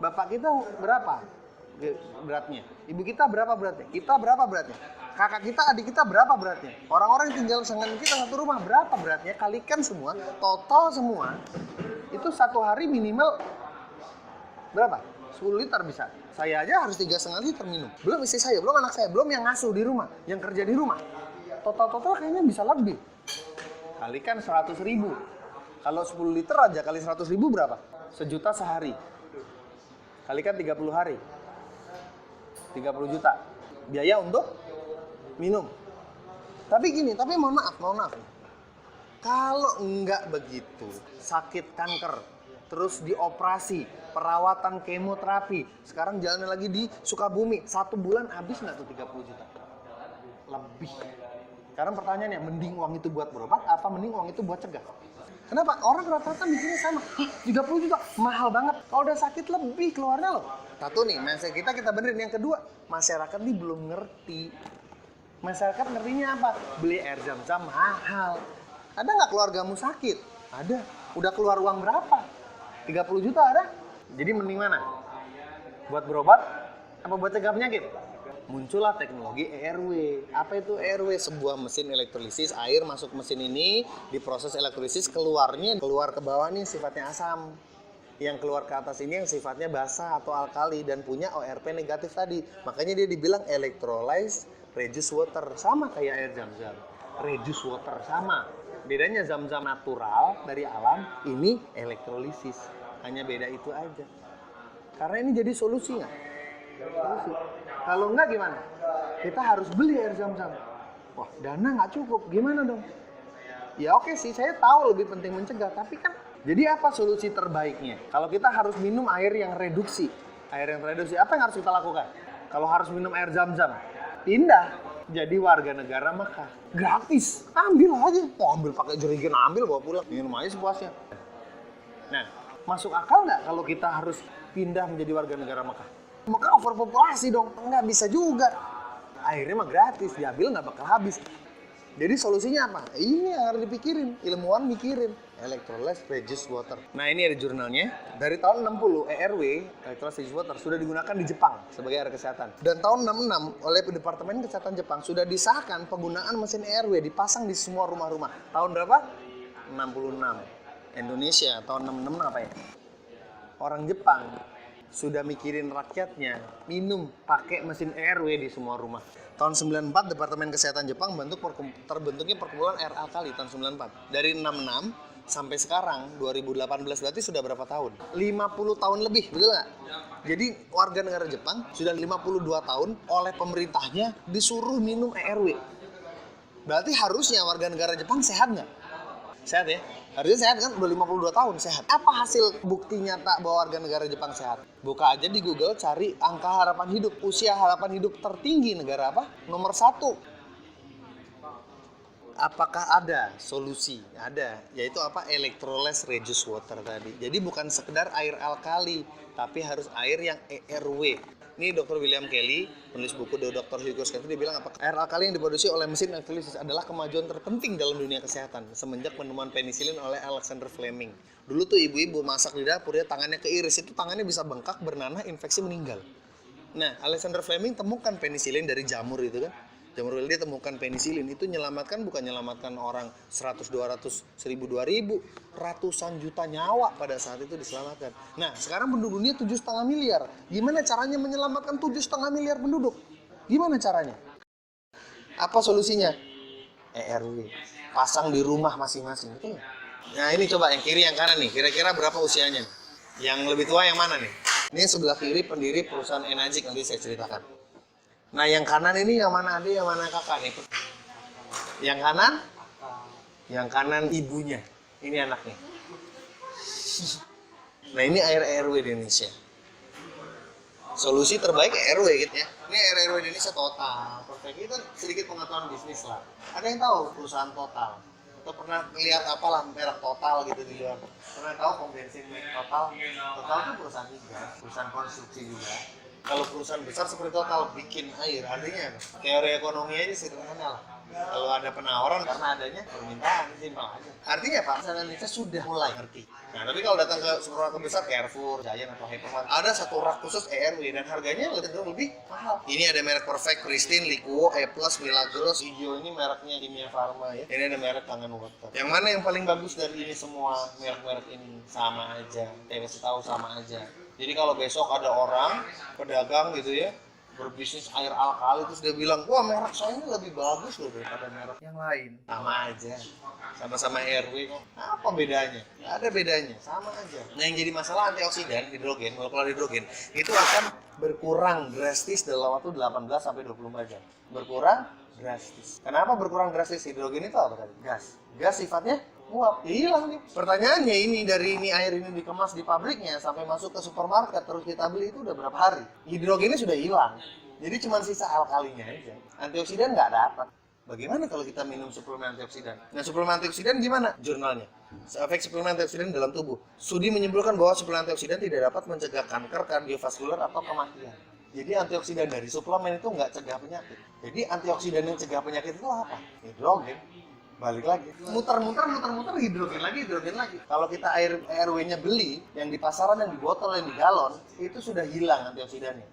Bapak kita berapa beratnya? Ibu kita berapa beratnya? Kita berapa beratnya? Kakak kita, adik kita berapa beratnya? Orang-orang yang tinggal dengan kita satu rumah berapa beratnya? Kalikan semua, total semua. Itu satu hari minimal berapa? 10 liter bisa. Saya aja harus 3,5 liter minum. Belum istri saya, belum anak saya, belum yang ngasuh di rumah, yang kerja di rumah. Total kayaknya bisa lebih. Kalikan 100.000. Kalau 10 liter aja kali 100.000 berapa? 1 juta sehari. Kalikan 30 hari. 30 juta. Biaya untuk minum. Tapi gini, mohon maaf. Kalau enggak begitu, sakit kanker, terus dioperasi, perawatan kemoterapi, sekarang jalannya lagi di Sukabumi, 1 bulan habis nggak tuh 30 juta? Lebih. Sekarang pertanyaannya, mending uang itu buat berobat, apa mending uang itu buat cegah? Kenapa? Orang rata-rata mikirnya sama, 30 juta, mahal banget. Kalau udah sakit lebih keluarnya loh. Satu nih, mindset kita benerin. Yang kedua, masyarakat ini belum ngerti. Masyarakat ngertinya apa? Beli air zam-zam mahal. Ada nggak keluargamu sakit? Ada. Udah keluar uang berapa? 30 juta ada? Jadi mending mana? Buat berobat? Apa buat cegah penyakit? Muncullah teknologi ERW. Apa itu ERW? Sebuah mesin elektrolisis, air masuk mesin ini, diproses elektrolisis, keluar ke bawah nih sifatnya asam. Yang keluar ke atas ini yang sifatnya basa atau alkali dan punya ORP negatif tadi. Makanya dia dibilang electrolyzed reduced water, sama kayak air zam-zam. Reduced water sama. Bedanya zam-zam natural dari alam, ini elektrolisis. Hanya beda itu aja. Karena ini jadi solusi nggak? Solusi. Kalau nggak gimana? Kita harus beli air zam-zam. Wah, dana nggak cukup. Gimana dong? Ya oke sih, saya tahu lebih penting mencegah. Tapi kan, jadi apa solusi terbaiknya? Kalau kita harus minum air yang reduksi. Air yang reduksi, apa yang harus kita lakukan? Kalau harus minum air zam-zam, pindah jadi warga negara Makkah. Gratis. Ambil aja. Mau ambil pakai jerigen, ambil bawa pulang. Minum aja sepuasnya. Nah, masuk akal nggak kalau kita harus pindah menjadi warga negara Makkah? Maka overpopulasi dong, nggak bisa juga. Airnya mah gratis, diambil nggak bakal habis. Jadi solusinya apa? Ini yang harus dipikirin, ilmuwan mikirin. Electrolyzed reduced water. Nah ini ada jurnalnya. Dari tahun 60, ERW, electrolyzed reduced water, sudah digunakan di Jepang sebagai air kesehatan. Dan tahun 66, oleh Departemen Kesehatan Jepang, sudah disahkan penggunaan mesin ERW dipasang di semua rumah-rumah. Tahun berapa? 66. Indonesia, tahun 66 apa ya? Orang Jepang sudah mikirin rakyatnya minum pakai mesin ERW di semua rumah. Tahun 94 Departemen Kesehatan Jepang terbentuknya perkumpulan air alkali tahun 94. Dari 66 sampai sekarang 2018 berarti sudah berapa tahun? 50 tahun lebih, betul nggak? Jadi warga negara Jepang sudah 52 tahun oleh pemerintahnya disuruh minum ERW. Berarti harusnya warga negara Jepang sehat nggak? Sehat ya? Harusnya sehat kan, udah 52 tahun sehat. Apa hasil bukti nyata bahwa warga negara Jepang sehat? Buka aja di Google, cari angka harapan hidup. Usia harapan hidup tertinggi negara apa? Nomor 1. Apakah ada solusi? Ada, yaitu apa? Electrolyzed reduced water tadi. Jadi bukan sekedar air alkali, tapi harus air yang ERW. Ini Dr. William Kelly, penulis buku The Dr. Hugo Scott, dia bilang apa? Air alkali yang diproduksi oleh mesin elektrolisis adalah kemajuan terpenting dalam dunia kesehatan semenjak penemuan penisilin oleh Alexander Fleming. Dulu tuh ibu-ibu masak di dapur ya, tangannya keiris, itu tangannya bisa bengkak, bernanah, infeksi, meninggal. Nah, Alexander Fleming temukan penisilin dari jamur itu kan. Jamur dia temukan penisilin, itu bukan menyelamatkan orang 100, 200, 1000, 2000, ratusan juta nyawa pada saat itu diselamatkan. Nah, sekarang penduduk dunia 7,5 miliar. Gimana caranya menyelamatkan 7,5 miliar penduduk? Gimana caranya? Apa solusinya? ERW. Pasang di rumah masing-masing. Betul nggak? Nah, ini coba yang kiri yang kanan nih. Kira-kira berapa usianya? Yang lebih tua yang mana nih? Ini sebelah kiri pendiri perusahaan Enagic, nanti saya ceritakan. Nah, yang kanan ini yang mana adik, yang mana kakak nih? Yang kanan? Yang kanan ibunya. Ini anaknya. Nah, ini air ERW di Indonesia. Solusi terbaik ERW gitu ya. Ini air ERW di Indonesia total. Perfect. Itu sedikit pengetahuan bisnis lah. Ada yang tahu perusahaan Total? Atau pernah lihat apalah merek Total gitu di luar? Pernah tahu pom bensin merek Total? Total itu perusahaan juga, perusahaan konstruksi juga. Kalau perusahaan besar seperti Total bikin air, artinya teori ekonomi aja sederhana lah. Kalau ada penawaran karena adanya permintaan, simpel aja. Artinya Pak, masyarakat Indonesia sudah mulai ngerti. Nah, tapi kalau datang ke supermarket besar, Carrefour, Giant atau Hypermart, ada satu rak khusus ERW dan harganya lebih mahal. Ini ada merek Perfect, Pristine, Liquo, E+, Milagros, hijau ini mereknya Kimia Farma ya. Ini ada merek Kangen Water. Yang mana yang paling bagus dari ini semua merek-merek ini? Sama aja. Saya kasih tahu sama aja. Jadi kalau besok ada orang pedagang gitu ya, berbisnis air alkali terus dia bilang, wah merek saya ini lebih bagus loh daripada merek yang lain. Sama aja, sama-sama RW kok. Apa bedanya? Nggak ada bedanya, sama aja. Nah yang jadi masalah antioksidan, hidrogen, molekular hidrogen, itu akan berkurang drastis dalam waktu 18-24 jam. Berkurang drastis. Kenapa berkurang drastis? Hidrogen itu apa tadi? Gas. Gas sifatnya uap, hilang nih. Pertanyaannya ini, dari ini air ini dikemas di pabriknya sampai masuk ke supermarket terus kita beli itu udah berapa hari? Hidrogennya sudah hilang. Jadi cuma sisa alkalinya aja. Antioksidan nggak dapat. Bagaimana kalau kita minum suplemen antioksidan? Nah, suplemen antioksidan gimana? Jurnalnya. Efek suplemen antioksidan dalam tubuh. Studi menyimpulkan bahwa suplemen antioksidan tidak dapat mencegah kanker kardiovaskular atau kematian. Jadi antioksidan dari suplemen itu nggak cegah penyakit. Jadi antioksidan yang cegah penyakit itu apa? Hidrogen. Balik lagi, muter-muter hidrogen lagi. Kalau kita air RW-nya beli, yang di pasaran, yang di botol, yang di galon, itu sudah hilang antioksidannya.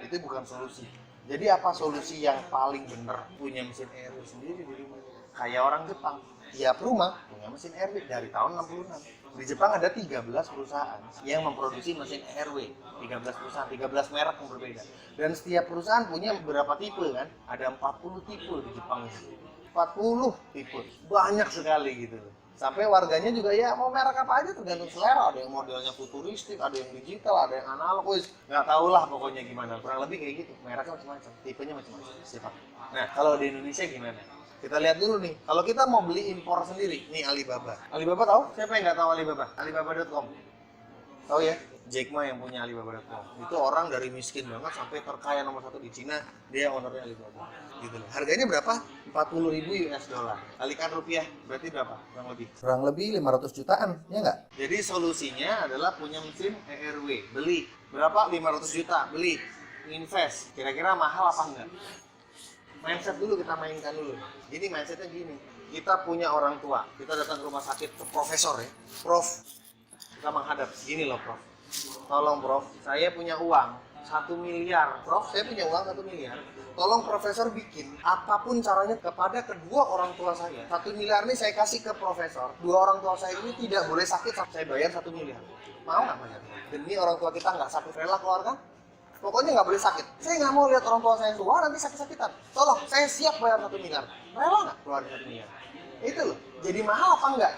Itu bukan solusi. Jadi apa solusi yang paling benar? Punya mesin RW sendiri di rumah. Kayak orang Jepang, tiap rumah punya mesin RW dari tahun 66. Di Jepang ada 13 perusahaan yang memproduksi mesin RW. 13 perusahaan, 13 merek yang berbeda. Dan setiap perusahaan punya beberapa tipe kan? Ada 40 tipe di Jepang itu. 40 tipe, banyak sekali gitu. Sampai warganya juga ya mau merek apa aja tergantung selera. Ada yang modelnya futuristik, ada yang digital, ada yang analog, nggak tahu lah pokoknya gimana. Kurang lebih kayak gitu, mereknya macam-macam, tipenya macam-macam, sifat. Nah, kalau di Indonesia gimana? Kita lihat dulu nih, kalau kita mau beli impor sendiri, nih Alibaba. Alibaba tahu? Siapa yang nggak tahu Alibaba? Alibaba.com. Tahu ya? Jack Ma yang punya Alibaba.com. Itu orang dari miskin banget sampai terkaya nomor 1 di Cina, dia ownernya Alibaba. Gitu loh. Harganya berapa? 40.000 US dollar. Kalikan rupiah, berarti berapa? Kurang lebih 500 jutaan, ya nggak? Jadi solusinya adalah punya mesin ERW, beli. Berapa? 500 juta, beli. Invest. Kira-kira mahal apa enggak? Mindset dulu kita mainkan dulu. Jadi mindsetnya gini, kita punya orang tua, kita datang ke rumah sakit, ke profesor ya. Prof, kita menghadap, gini loh Prof. Tolong Prof, saya punya uang 1 miliar. Prof, saya punya uang 1 miliar. Tolong profesor bikin apapun caranya kepada kedua orang tua saya. 1 miliar ini saya kasih ke profesor. 2 orang tua saya ini tidak boleh sakit sampai saya bayar 1 miliar. Mau nggak bayar? Demi orang tua kita nggak sakit, rela keluarga? Pokoknya nggak boleh sakit. Saya nggak mau lihat orang tua saya tua nanti sakit-sakitan. Tolong, saya siap bayar 1 miliar. Rela nggak keluar 1 miliar? Itu loh. Jadi mahal apa enggak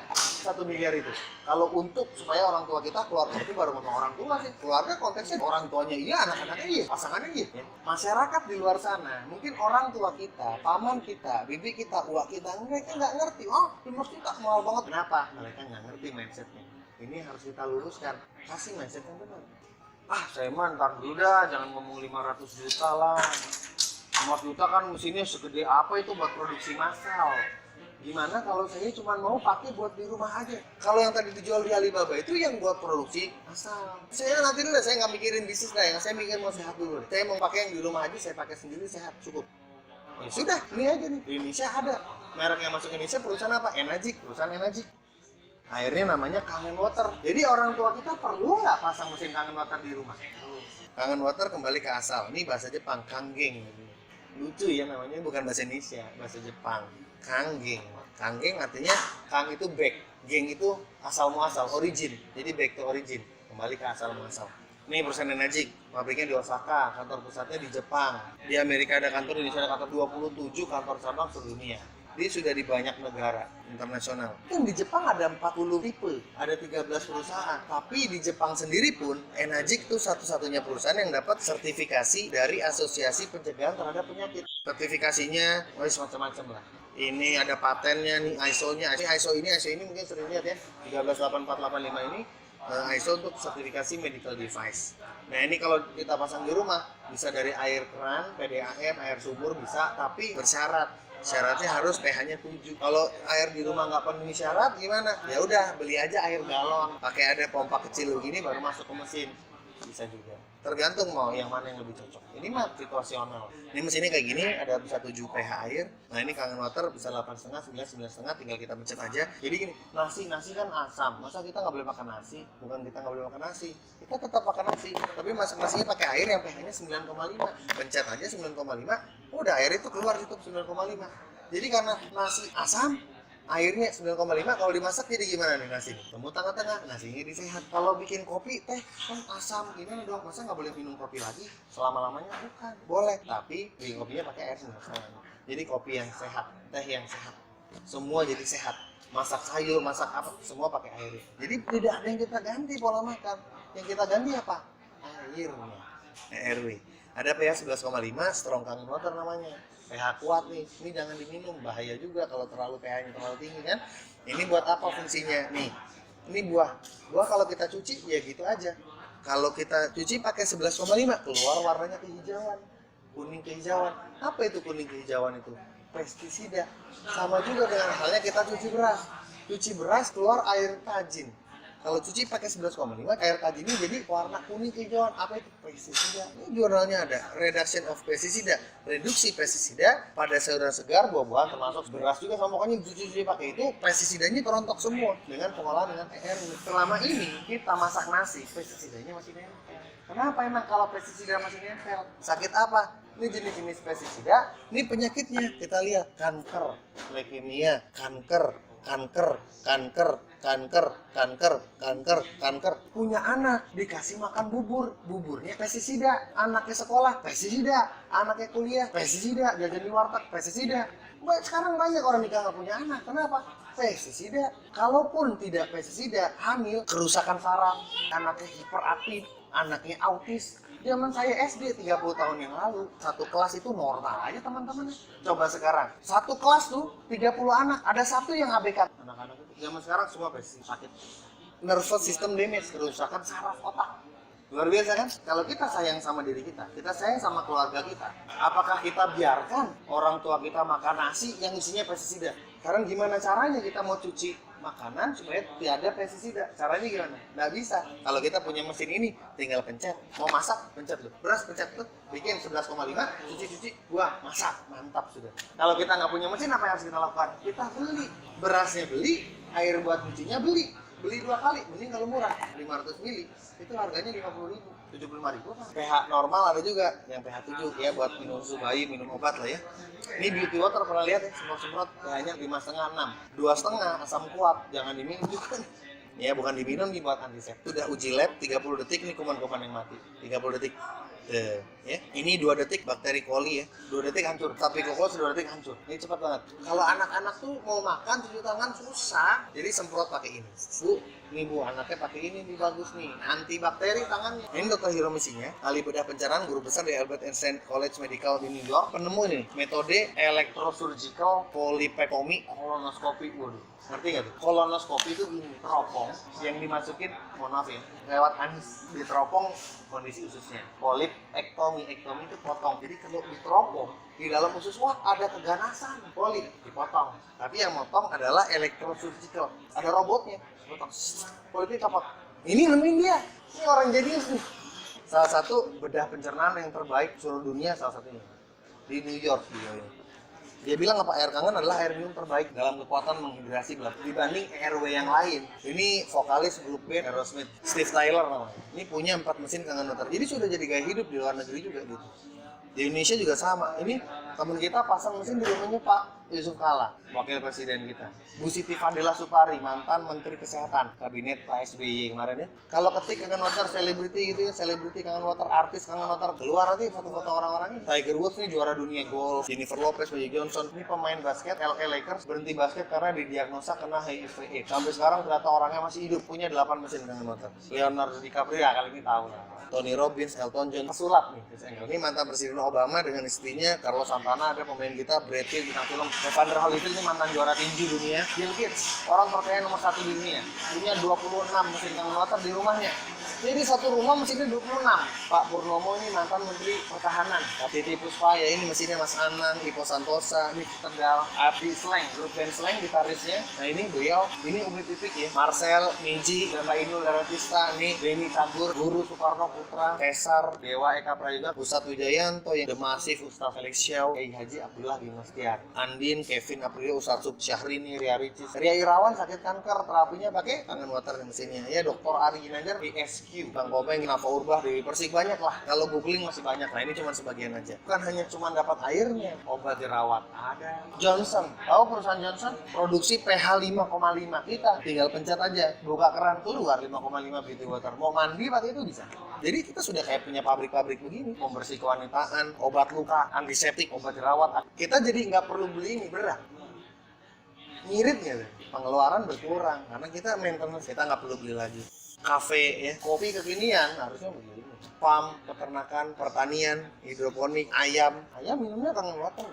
1 miliar itu? Kalau untuk supaya orang tua kita keluarga itu baru ngomong orang tua sih. Keluarga konteksnya orang tuanya iya, anak-anaknya iya, pasangannya iya. Ya. Masyarakat di luar sana, mungkin orang tua kita, paman kita, bibi kita, uak kita, mereka nggak ngerti. Oh, 5 juta mahal banget. Kenapa? Mereka nggak ngerti mindsetnya. Ini harus kita luruskan. Kasih mindset yang benar. Ah, saya mah ntar dulu dah, jangan ngomong 500 juta lah. 5 juta kan mesinnya segede apa itu buat produksi massal. Gimana kalau saya cuma mau pakai buat di rumah aja? Kalau yang tadi dijual di Alibaba itu yang buat produksi massal. Saya nanti dulu, saya nggak mikirin bisnis lah, yang saya mikir mau sehat dulu. Saya mau pakai yang di rumah aja, saya pakai sendiri sehat, cukup. Ya sudah, ini aja nih. Di Indonesia ada. Merek yang masuk Indonesia perusahaan apa? Enagic, perusahaan Enagic. Airnya namanya Kangen Water. Jadi orang tua kita perlu nggak pasang mesin Kangen Water di rumah? Kangen Water kembali ke asal. Ini bahasa Jepang, Kanggeng. Lucu ya namanya, bukan bahasa Indonesia, bahasa Jepang. Kanggeng. Kanggeng artinya kang itu back, geng itu asal muasal, origin. Jadi back to origin, kembali ke asal muasal. Ini perusahaan Enagic, pabriknya di Osaka, kantor pusatnya di Jepang. Di Amerika ada kantor, di Indonesia ada kantor, 27 kantor cabang seluruh dunia. Dia sudah di banyak negara internasional. Kan di Jepang ada 40 tipe, ada 13 perusahaan. Tapi di Jepang sendiri pun, Enagic itu satu-satunya perusahaan yang dapat sertifikasi dari Asosiasi Pencegahan Terhadap Penyakit. Sertifikasinya, macam-macam lah. Ini ada patennya nih, ISO-nya. ISO ini mungkin sering lihat ya, 138485 ini ISO untuk sertifikasi medical device. Nah ini kalau kita pasang di rumah, bisa dari air keran, PDAM, air sumur bisa, tapi bersyarat. Syaratnya harus pH-nya 7. Kalau air di rumah nggak penuhi syarat, gimana? Ya udah beli aja air galon, pakai ada pompa kecil begini baru masuk ke mesin. bisa juga. Tergantung mau yang mana yang lebih cocok. Ini mah situasional. Ini mesinnya kayak gini, ada bisa 7 pH air. Nah ini Kangen Water bisa 8,5, 9, 9,5, tinggal kita pencet aja. Jadi gini, nasi kan asam. Masa kita nggak boleh makan nasi? Bukan kita nggak boleh makan nasi. Kita tetap makan nasi. Tapi masak nasinya pakai air yang pH-nya 9,5. Pencet aja 9,5, udah air itu keluar itu 9,5. Jadi karena nasi asam, airnya 9,5, kalau dimasak jadi gimana nih nasi? Temu tengah-tengah, nasinya jadi sehat. Kalau bikin kopi, teh kan asam, gimana dong? Masa nggak boleh minum kopi lagi? Selama-lamanya bukan. Boleh, tapi bikin kopinya pakai air semua. Jadi kopi yang sehat, teh yang sehat. Semua jadi sehat. Masak sayur, masak apa, semua pakai air. Jadi tidak ada yang kita ganti pola makan. Yang kita ganti apa? Airnya. RW. Ada pH 11,5, strong Kangen Water namanya. pH kuat nih, ini jangan diminum, bahaya juga kalau terlalu pH-nya terlalu tinggi kan. Ini buat apa fungsinya? Nih, ini buah kalau kita cuci ya gitu aja. Kalau kita cuci pakai 11,5, keluar warnanya kehijauan, kuning kehijauan. Apa itu kuning kehijauan itu? Pestisida. Sama juga dengan halnya kita cuci beras keluar air tajin. Kalau cuci pakai 11,5, air tajinnya jadi warna kuning kehijauan. Apa itu? Pestisida. Ini jurnalnya ada. Reduction of pesticida. Reduksi pestisida pada sayuran segar, buah-buahan, termasuk beras juga sama pokoknya cuci pakai itu, pestisidanya terontok semua dengan pengolahan dengan air. Selama ini kita masak nasi, pestisidanya masih nempel. Kenapa emang kalau pestisida masih nempel? Sakit apa? Ini jenis-jenis pestisida, ini penyakitnya. Kita lihat, kanker, leukemia, kanker. Punya anak dikasih makan buburnya pestisida. Anaknya sekolah pestisida, anaknya kuliah pestisida, jajan di warteg pestisida. Sekarang banyak orang nikah nggak punya anak. Kenapa? Pestisida. Kalaupun tidak pestisida, hamil, kerusakan saraf, anaknya hiperaktif, anaknya autis. Zaman saya SD 30 tahun yang lalu, satu kelas itu normal aja teman-teman. Coba sekarang, satu kelas tuh 30 anak, ada satu yang ABK. Anak-anak itu zaman sekarang semua pasti sakit. Nervous system damage, kerusakan saraf otak. Luar biasa kan? Kalau kita sayang sama diri kita sayang sama keluarga kita, apakah kita biarkan orang tua kita makan nasi yang isinya pestisida? Sekarang gimana caranya kita mau cuci makanan supaya tidak ada pestisida? Caranya gimana? Nggak bisa. Kalau kita punya mesin ini, tinggal pencet. Mau masak, pencet loh. Beras, pencet tuh. Bikin 11,5, cuci, buah, masak. Mantap sudah. Kalau kita nggak punya mesin, apa yang harus kita lakukan? Kita beli. Berasnya beli, air buat cucinya beli 2 kali, mending kalau murah 500 ml itu harganya 50.000, 75.000 kan. pH normal ada juga yang pH 7 ya, buat minum susu bayi, minum obat lah ya. Ini beauty water pernah lihat ya, semprot-semprot pH-nya 5,5, 6, 2,5 asam kuat, jangan diminum juga ya, bukan diminum, dibuat antiseptik. Udah uji lab 30 detik, ini kuman-kuman yang mati 30 detik. Ya. Ini 2 detik bakteri coli ya, 2 detik hancur. Staphylococcus 2 detik hancur. Ini cepat banget. Kalau anak-anak tuh mau makan cuci tangan susah, jadi semprot pakai ini. Ini bu, anaknya pakai ini bagus nih, antibakteri tangannya. Ini Dr. Hiromisinya, ahli bedah pencernaan, guru besar di Albert Einstein College Medical di New York. Penemu ini metode electrosurgical polypectomy colonoscopy. Waduh, ngerti nggak tuh? Colonoscopy itu gini, teropong yang dimasukin, mohon maaf ya, lewat anis, diteropong kondisi ususnya. Polypectomy, ektomi itu potong. Jadi kalau diteropong di dalam usus, wah ada keganasan, polip dipotong. Tapi yang motong adalah electrosurgical, ada robotnya. Potong, polipnya copot. Ini nemuin dia. Ini orang jenius nih. Salah satu bedah pencernaan yang terbaik seluruh dunia, salah satunya di New York dia bilang apa, air Kangen adalah air minum terbaik dalam kekuatan menghidrasi blood dibanding RW yang lain. Ini vokalis grup band Aerosmith, Steve Tyler namanya. Ini punya 4 mesin Kangen Water. Jadi sudah jadi gaya hidup di luar negeri juga gitu. Di Indonesia juga sama. Ini teman kita pasang mesin di rumahnya Pak Yusuf Kalla, wakil presiden kita. Bu Siti Fadila Supari, mantan Menteri Kesehatan, kabinet Pak SBY kemarin ya. Kalau ketik Kangen Water selebriti gitu ya, selebriti Kangen Water, artis Kangen Water, keluar nanti foto-foto orang-orang ini. Tiger Woods nih juara dunia golf, Jennifer Lopez, Magic Johnson, ini pemain basket LA Lakers berhenti basket karena didiagnosa kena HIV/AIDS. Sampai sekarang ternyata orangnya masih hidup, punya 8 mesin Kangen Water. Leonardo DiCaprio ya kali ini tahu lah. Tony Robbins, Elton John, pesulap nih. Ini mantan Presiden Obama dengan istrinya, Carlos Santana, ada pemain kita, Brad Pitt, bintang film. Evander Holyfield ini mantan juara tinju dunia. Bill Gates, orang terkaya nomor 1 di dunia. Punya 26 mesin Kangen Water di rumahnya. Jadi satu rumah mesinnya 26. Pak Purnomo ini mantan Menteri Pertahanan. Titi Puspa ya, ini mesinnya Mas Anang, Ipo Santosa, ini Tegal, Abdi Sleng, grup band Sleng gitarisnya. Nah ini beliau, ini Umi Pipik ya, Marcel, Minji, dan Mbak Inul Daratista, ini Denny Cagur, Guru Soekarno Putra, Cesar, Dewa Eka Prayoga, Pusat Wijayanto, yang The Massive, Ustaz Felix Xiao, Kiai Haji Abdullah bin Mustiar, Andin, Kevin Aprilio, Ustaz Sub Syahrini, Ria Ricis, Ria Irawan sakit kanker, terapinya pakai tangan water mesinnya. Ya Dr. Ari Ginanjar, PSQ, Bang Kopeng, Nafa Urbah, Dewi Persik, banyak lah. Kalau googling masih banyak. Nah ini cuma sebagian aja. Bukan hanya cuma dapat airnya, obat dirawat ada. Johnson, tahu perusahaan Johnson? Produksi pH 5,5 kita. Tinggal pencet aja, buka keran keluar 5,5 beauty water. Mau mandi pakai itu bisa. Jadi kita sudah kayak punya pabrik-pabrik begini, membersih kewanitaan, obat luka, antiseptik, obat dirawat. Kita jadi nggak perlu beli ini berat. Ngiritnya pengeluaran berkurang karena kita maintenance, kita nggak perlu beli lagi. Kafe ya, kopi kekinian harusnya begini. Farm, peternakan, pertanian, hidroponik, ayam minumnya tangan water.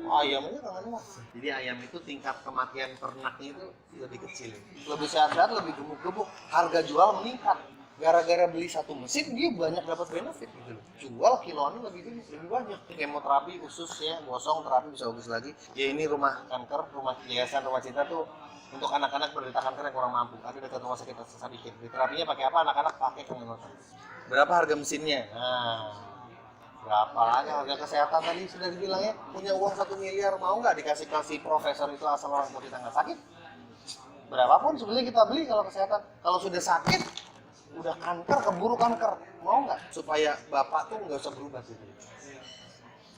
Ayam aja tangan water. Jadi ayam itu tingkat kematian ternaknya itu lebih kecil, lebih sehat-sehat, lebih gemuk-gemuk, harga jual meningkat. Gara-gara beli satu mesin dia banyak dapat benefit gitu loh. Jual kiloannya lebih banyak. Kemoterapi khusus ya, gosong terapi bisa bagus lagi. Ya ini rumah kanker, rumah yayasan Rumah Cinta tuh untuk anak-anak penderita kanker yang kurang mampu. Ada dekat rumah sakit Sadikin. Terapinya pakai apa? Anak-anak pakai kemoterapi. Berapa harga mesinnya? Nah, berapa harga kesehatan tadi sudah dibilang ya. Punya uang 1 miliar mau nggak dikasih profesor itu asal orang tua kita nggak sakit? Berapapun sebenarnya kita beli kalau kesehatan. Kalau sudah sakit, udah kanker, keburu kanker, mau nggak supaya bapak tuh nggak usah berubah gitu.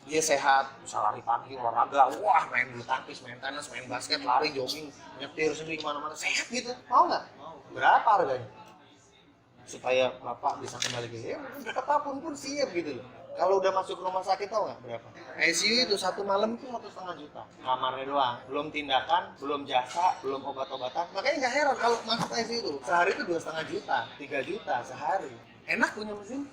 Dia sehat, bisa lari pagi, olahraga, wah main bulu tangkis, main tenis, main basket, lari, jogging, nyetir sendiri kemana-mana, sehat gitu, mau nggak? Berapa harganya? Supaya bapak bisa kembali ke ya, berapapun pun siap gitu loh. Kalau udah masuk rumah sakit tau nggak berapa? ICU itu 1 malam itu 1,5 juta. Kamarnya doang, belum tindakan, belum jasa, belum obat-obatan. Makanya nggak heran kalau masuk ICU itu sehari itu 2,5 juta, 3 juta sehari. Enak punya mesin?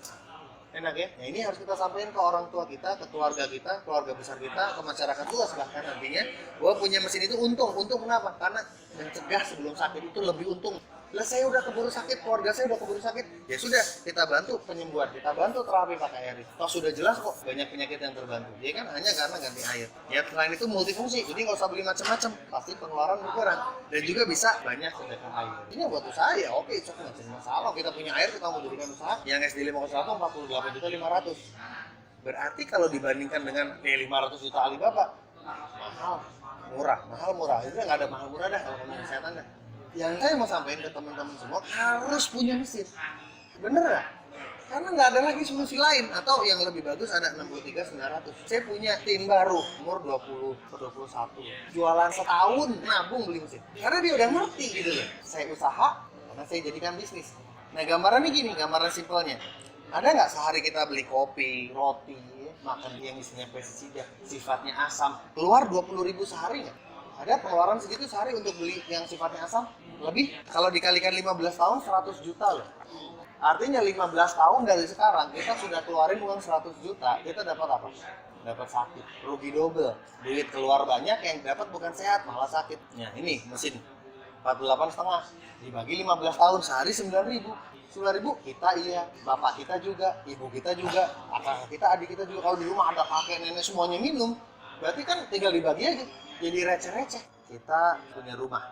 Enak ya? Nah ini harus kita sampaikan ke orang tua kita, ke keluarga kita, keluarga besar kita, ke masyarakat luas bahkan nantinya bahwa punya mesin itu untung. Untung kenapa? Karena mencegah sebelum sakit itu lebih untung. Lah saya udah keburu sakit, keluarga saya udah keburu sakit, ya sudah kita bantu penyembuhan, kita bantu terapi pakai air. Toh sudah jelas kok banyak penyakit yang terbantu. Ya kan hanya karena ganti air. Ya selain itu multifungsi, jadi nggak usah beli macam-macam, pasti pengeluaran berkurang dan juga bisa banyak sedekah air. Ini buat usaha ya oke, itu nggak jadi masalah. Kita punya air kita mau jadikan usaha. Yang SD 501 48.500.000. Berarti kalau dibandingkan dengan 500 juta Alibaba, mahal murah. Itu nggak ada mahal murah dah kalau ngomong kesehatan dah. Yang saya mau sampaikan ke teman-teman semua harus punya mesin, bener gak? Karena nggak ada lagi solusi lain. Atau yang lebih bagus ada 63.900. Saya punya tim baru umur 20 ke 21 jualan setahun nabung beli mesin karena dia udah ngerti gitu loh. Saya usaha karena saya jadikan bisnis. Nah gambarannya gini, gambaran simpelnya, ada nggak sehari kita beli kopi, roti, makan yang isinya pestisida, sifatnya asam, keluar 20.000 sehari nggak? Ada pengeluaran segitu sehari untuk beli yang sifatnya asam? Lebih, kalau dikalikan 15 tahun 100 juta loh. Artinya 15 tahun dari sekarang kita sudah keluarin uang 100 juta, kita dapat apa? Dapat sakit, rugi double. Duit keluar banyak, yang dapat bukan sehat, malah sakit. Nah ini mesin 48,5 dibagi 15 tahun sehari 9.000 kita iya, bapak kita juga, ibu kita juga, kakak kita, adik kita juga. Kalau di rumah ada kakek nenek semuanya minum, berarti kan tinggal dibagi aja. Jadi receh-receh. Kita punya rumah,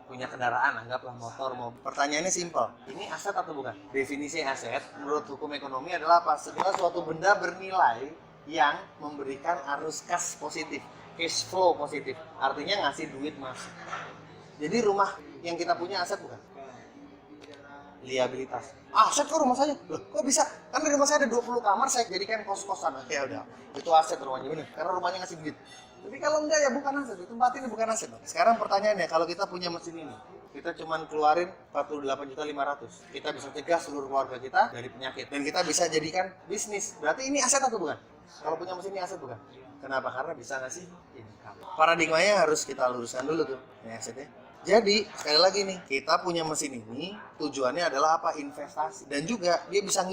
punya kendaraan, anggaplah motor, mobil. Pertanyaannya simpel, ini aset atau bukan? Definisi aset menurut hukum ekonomi adalah apa? Setelah suatu benda bernilai yang memberikan arus kas positif, cash flow positif, artinya ngasih duit masuk. Jadi rumah yang kita punya aset bukan? Liabilitas. Aset kok rumah saya? Loh, kok bisa? Kan di rumah saya ada 20 kamar, saya jadikan kos-kosan. Ya udah, itu aset rumahnya bener, karena rumahnya ngasih duit. Tapi kalau enggak ya bukan aset, itu tempat ini bukan aset. Sekarang pertanyaannya, kalau kita punya mesin ini, kita cuma keluarin 48.500.000, kita bisa cegah seluruh keluarga kita dari penyakit dan kita bisa jadikan bisnis. Berarti ini aset atau bukan? Kalau punya mesin ini aset bukan? Kenapa? Karena bisa ngasih income. Paradigmanya harus kita luruskan dulu tuh, ini asetnya. Jadi, sekali lagi nih, kita punya mesin ini tujuannya adalah apa? Investasi. Dan juga dia bisa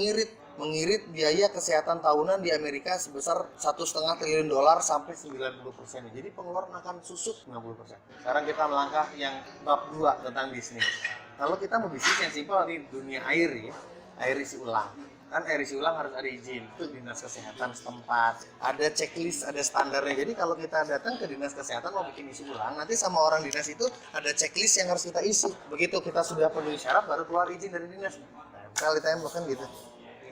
mengirit biaya kesehatan tahunan di Amerika sebesar $1,5 triliun sampai 90%. Jadi pengeluaran akan susut 90%. Sekarang kita melangkah yang bab 2 tentang bisnis. Kalau kita mau bisnis yang simpel di dunia air ya. air isi ulang. Kan air isi ulang harus ada izin, itu dinas kesehatan setempat. Ada checklist, ada standarnya. Jadi kalau kita datang ke dinas kesehatan mau bikin isi ulang, nanti sama orang dinas itu ada checklist yang harus kita isi. Begitu kita sudah penuhi syarat, baru keluar izin dari dinas. Nah, kali tembok kan gitu,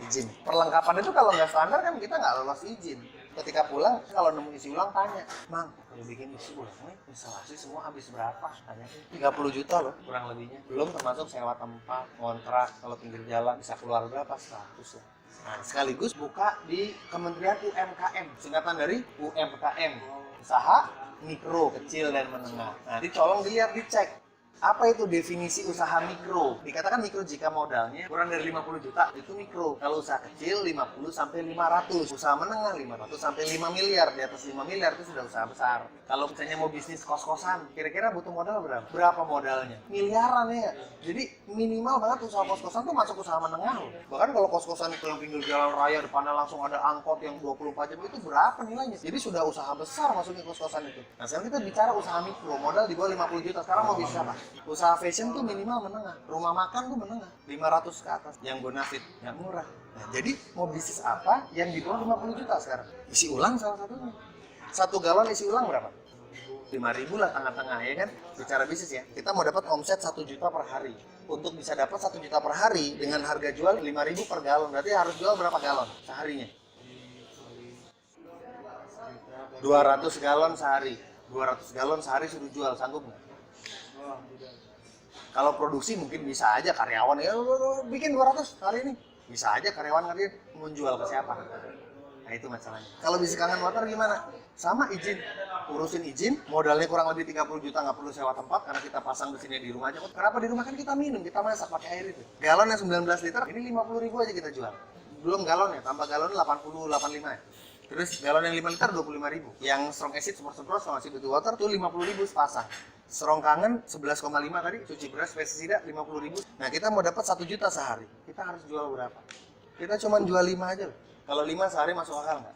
izin. Perlengkapan itu kalau nggak standar kan kita nggak lolos izin. Ketika pulang, kalau nemu isi ulang tanya, Mang, kalau bikin isi ulang nih, instalasi semua habis berapa? Tanya, 30 juta loh, kurang lebihnya. Belum termasuk sewa tempat, kontrak, kalau pinggir jalan bisa keluar berapa? 100 lah. Nah, sekaligus buka di Kementerian UMKM, singkatan dari UMKM, usaha mikro, kecil, dan menengah. Nah, dicolong dilihat, dicek. Apa itu definisi usaha mikro? Dikatakan mikro jika modalnya kurang dari 50 juta, itu mikro. Kalau usaha kecil 50 sampai 500, usaha menengah 500 sampai 5 miliar, di atas 5 miliar itu sudah usaha besar. Kalau misalnya mau bisnis kos-kosan, kira-kira butuh modal berapa? Berapa modalnya? Miliaran ya. Jadi minimal banget usaha kos-kosan tuh masuk usaha menengah loh. Bahkan kalau kos-kosan itu yang pinggir jalan raya, depannya langsung ada angkot yang 24 jam, itu berapa nilainya? Jadi sudah usaha besar masuknya kos-kosan itu. Nah sekarang kita bicara usaha mikro, modal di bawah 50 juta. Sekarang mau bisnis apa? Usaha fashion tuh minimal menengah, rumah makan tuh menengah, 500 ke atas, yang bonafit, yang murah. Nah, jadi mau bisnis apa yang di bawah 50 juta sekarang? Isi ulang salah satunya. 1 galon isi ulang berapa? 5.000 lah tengah-tengah ya kan? Bicara bisnis ya, kita mau dapat omset 1 juta per hari. Untuk bisa dapat 1 juta per hari dengan harga jual 5.000 per galon, berarti harus jual berapa galon seharinya? 200 galon sehari. 200 galon sehari suruh jual, sanggup nggak? Kalau produksi mungkin bisa aja karyawan ya bikin 200 hari ini, bisa aja karyawan ngerjain, mau jual ke siapa? Nah itu masalahnya. Kalau bisnis kangen water gimana? Sama izin, urusin izin, modalnya kurang lebih 30 juta, nggak perlu sewa tempat karena kita pasang mesinnya di rumah aja. Kenapa di rumah? Kan kita minum, kita masak pakai air itu. Galon yang 19 liter ini 50.000 aja kita jual. Belum galon ya, tambah galon 80 85 ya. Terus galon yang 5 liter 25.000. Yang strong acid super semprot sama acid water tuh 50.000 sepasang. Strong kangen 11,5 tadi, cuci beras pestisida 50.000. Nah kita mau dapat 1 juta sehari, kita harus jual berapa? Kita cuma jual 5 aja loh. Kalau 5 sehari masuk akal nggak?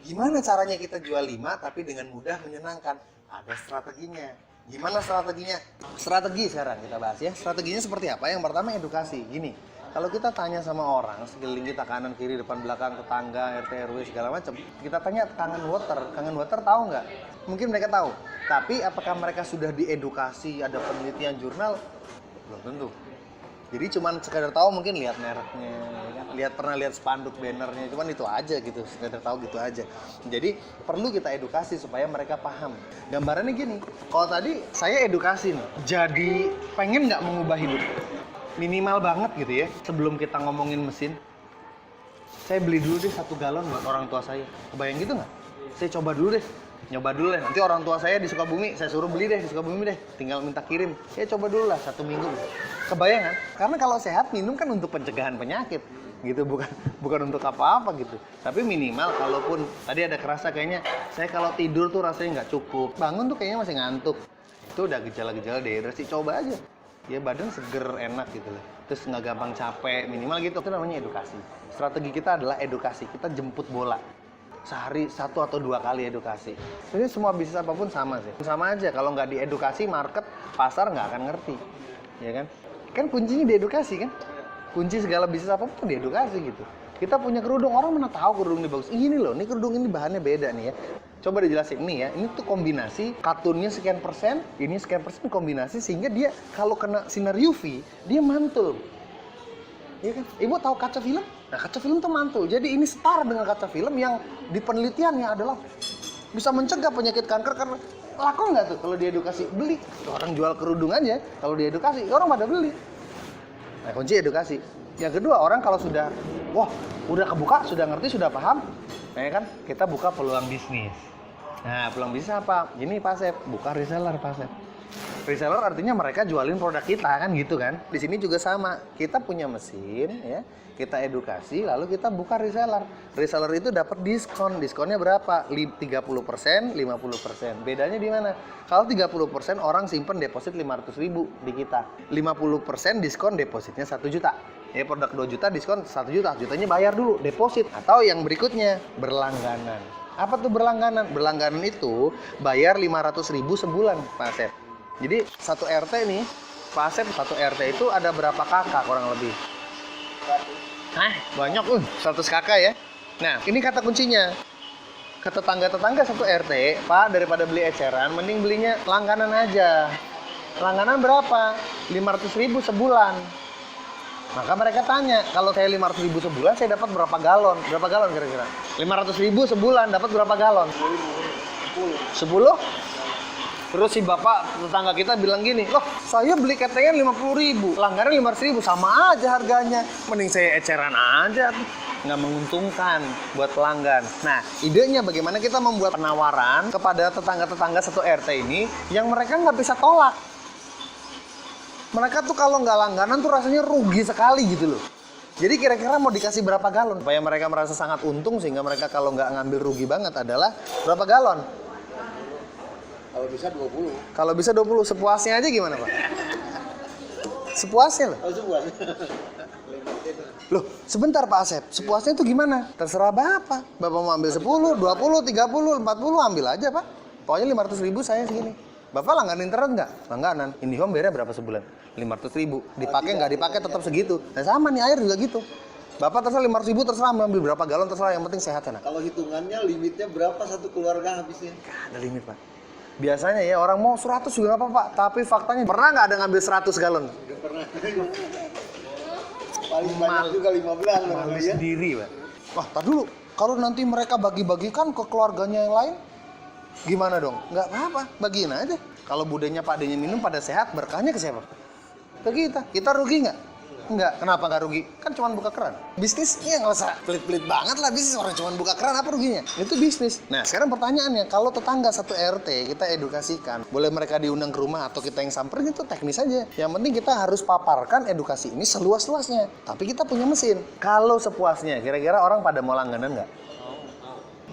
Gimana caranya kita jual 5 tapi dengan mudah menyenangkan? Ada strateginya. Gimana strateginya? Strategi sekarang kita bahas ya. Strateginya seperti apa? Yang pertama edukasi. Gini, kalau kita tanya sama orang sekeliling kita, kanan kiri depan belakang, tetangga, RT RW segala macam, kita tanya kangen water tahu nggak? Mungkin mereka tahu, tapi apakah mereka sudah diedukasi, ada penelitian jurnal? Belum tentu. Jadi cuman sekadar tahu, mungkin lihat mereknya, ya kan? Pernah lihat spanduk bannernya, cuman itu aja gitu, sekadar tahu gitu aja. Jadi perlu kita edukasi supaya mereka paham. Gambarannya gini, kalau tadi saya edukasi nih, jadi pengen nggak mengubah hidup? Minimal banget gitu ya, sebelum kita ngomongin mesin, saya beli dulu deh 1 galon buat orang tua saya. Kebayang gitu nggak? Saya coba dulu deh, nyoba dulu deh. Nanti orang tua saya di Sukabumi, saya suruh beli deh di Sukabumi deh. Tinggal minta kirim. Ya coba dulu lah 1 minggu. Kebayang kan? Karena kalau sehat minum kan untuk pencegahan penyakit, gitu, bukan untuk apa-apa gitu. Tapi minimal kalaupun tadi ada kerasa kayaknya saya kalau tidur tuh rasanya nggak cukup, bangun tuh kayaknya masih ngantuk. Itu udah gejala-gejala dehidrasi, coba aja. Ya badan seger, enak gitu loh. Terus nggak gampang capek, minimal gitu. Itu namanya edukasi. Strategi kita adalah edukasi. Kita jemput bola. Sehari 1 atau 2 kali edukasi. Jadi semua bisnis apapun sama sih. Sama aja, kalau nggak diedukasi, market, pasar nggak akan ngerti. Ya kan? Kan kuncinya diedukasi kan? Kunci segala bisnis apapun diedukasi gitu. Kita punya kerudung, orang mana tahu kerudung ini bagus. Ini loh, ini kerudung ini bahannya beda nih ya. Coba dijelasin nih ya, ini tuh kombinasi katunnya sekian persen, ini sekian persen kombinasi sehingga dia kalau kena sinar UV, dia mantul. Iya kan? Ibu tahu kaca film? Nah, kaca film tuh mantul. Jadi ini setara dengan kaca film yang di penelitiannya adalah bisa mencegah penyakit kanker karena laku nggak tuh kalau diedukasi? Beli. Orang jual kerudung aja, kalau diedukasi, orang pada beli. Nah, kunci edukasi. Yang kedua, orang kalau sudah, wah, udah kebuka, sudah ngerti, sudah paham, nah kan, kita buka peluang bisnis. Nah, peluang bisnis apa? Gini Pak Sep, buka reseller Pak Sep. Reseller artinya mereka jualin produk kita kan gitu kan. Di sini juga sama. Kita punya mesin ya, kita edukasi lalu kita buka reseller. Reseller itu dapat diskon. Diskonnya berapa? 30%, 50%. Bedanya di mana? Kalau 30% orang simpen deposit 500.000 di kita. 50% diskon depositnya 1 juta. Ya produk 2 juta diskon 1 juta. Jutanya bayar dulu deposit. Atau yang berikutnya berlangganan. Apa tuh berlangganan? Berlangganan itu bayar 500.000 sebulan Pak Asep. Jadi satu RT nih, Pak Asep satu RT itu ada berapa kakak kurang lebih? Hah, banyak 100 kakak ya. Nah, ini kata kuncinya. Ke tetangga-tetangga satu RT, Pak, daripada beli eceran, mending belinya langganan aja. Langganan berapa? 500.000 sebulan. Maka mereka tanya, kalau saya 500.000 sebulan, saya dapat berapa galon? Berapa galon kira-kira? 500.000 sebulan, dapat berapa galon? 10? Terus si bapak tetangga kita bilang gini, loh saya beli ketengan 50.000, langganan 500.000, sama aja harganya. Mending saya eceran aja. Nggak menguntungkan buat pelanggan. Nah, idenya bagaimana kita membuat penawaran kepada tetangga-tetangga satu RT ini yang mereka nggak bisa tolak. Mereka tuh kalau nggak langganan tuh rasanya rugi sekali gitu loh. Jadi kira-kira mau dikasih berapa galon? Supaya mereka merasa sangat untung sehingga mereka kalau nggak ngambil rugi banget adalah berapa galon? Kalau bisa 20. Kalau bisa 20, sepuasnya aja gimana Pak? Sepuasnya loh. Oh, sebuah. Loh, sebentar Pak Asep, sepuasnya itu gimana? Terserah Bapak. Bapak mau ambil 10, 20, 30, 40, ambil aja Pak. Pokoknya 500.000 saya segini. Bapak langganan internet nggak? Langganan. IndiHome bayarnya berapa sebulan? 500.000. Dipakai nggak dipakai tetap segitu. Nah sama nih air juga gitu. Bapak terserah 500.000, terserah ambil berapa galon, terserah, yang penting sehat ya. Kalau hitungannya limitnya berapa satu keluarga habisnya? Nggak ada limit Pak. Biasanya ya orang mau 100 juga nggak apa-apa, tapi faktanya pernah nggak ada ngambil 100 galon? Nggak pernah. Paling banyak juga 15 Malu ya. sendiri Pak. Wah, tar dulu. Kalau nanti mereka bagi-bagikan ke keluarganya yang lain, gimana dong? Nggak apa-apa, bagiin aja. Kalau budenya Pak Adenya minum pada sehat, berkahnya ke siapa? Ke kita. Kita rugi nggak? Enggak. Kenapa nggak rugi? Kan cuma buka keran. Bisnisnya nggak usah pelit-pelit banget lah bisnis. Orang cuma buka keran, apa ruginya? Itu bisnis. Nah, sekarang pertanyaannya, kalau tetangga satu RT kita edukasikan, boleh mereka diundang ke rumah atau kita yang samperin, itu teknis aja. Yang penting kita harus paparkan edukasi ini seluas-luasnya. Tapi kita punya mesin. Kalau sepuasnya, kira-kira orang pada mau langganan nggak?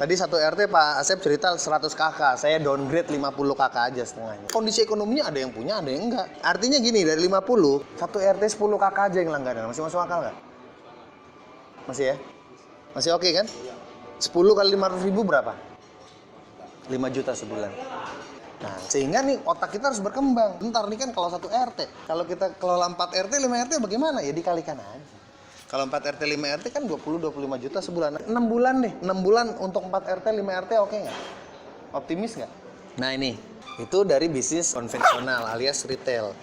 Tadi satu RT Pak Asep cerita 100 kakak, saya downgrade 50 kakak aja setengahnya. Kondisi ekonominya ada yang punya, ada yang enggak. Artinya gini, dari 50, satu RT 10 kakak aja yang langganan. Masih masuk akal nggak? Masih ya? Masih oke kan? 10 kali 500.000 berapa? 5 juta sebulan. Nah, sehingga nih otak kita harus berkembang. Bentar nih kan kalau satu RT, kalau kita kelola 4 RT, 5 RT bagaimana? Ya dikalikan aja. Kalau 4 RT, 5 RT kan 20-25 juta sebulan. 6 bulan deh, 6 bulan untuk 4 RT, 5 RT oke nggak? Optimis nggak? Nah ini, itu dari bisnis konvensional alias retail.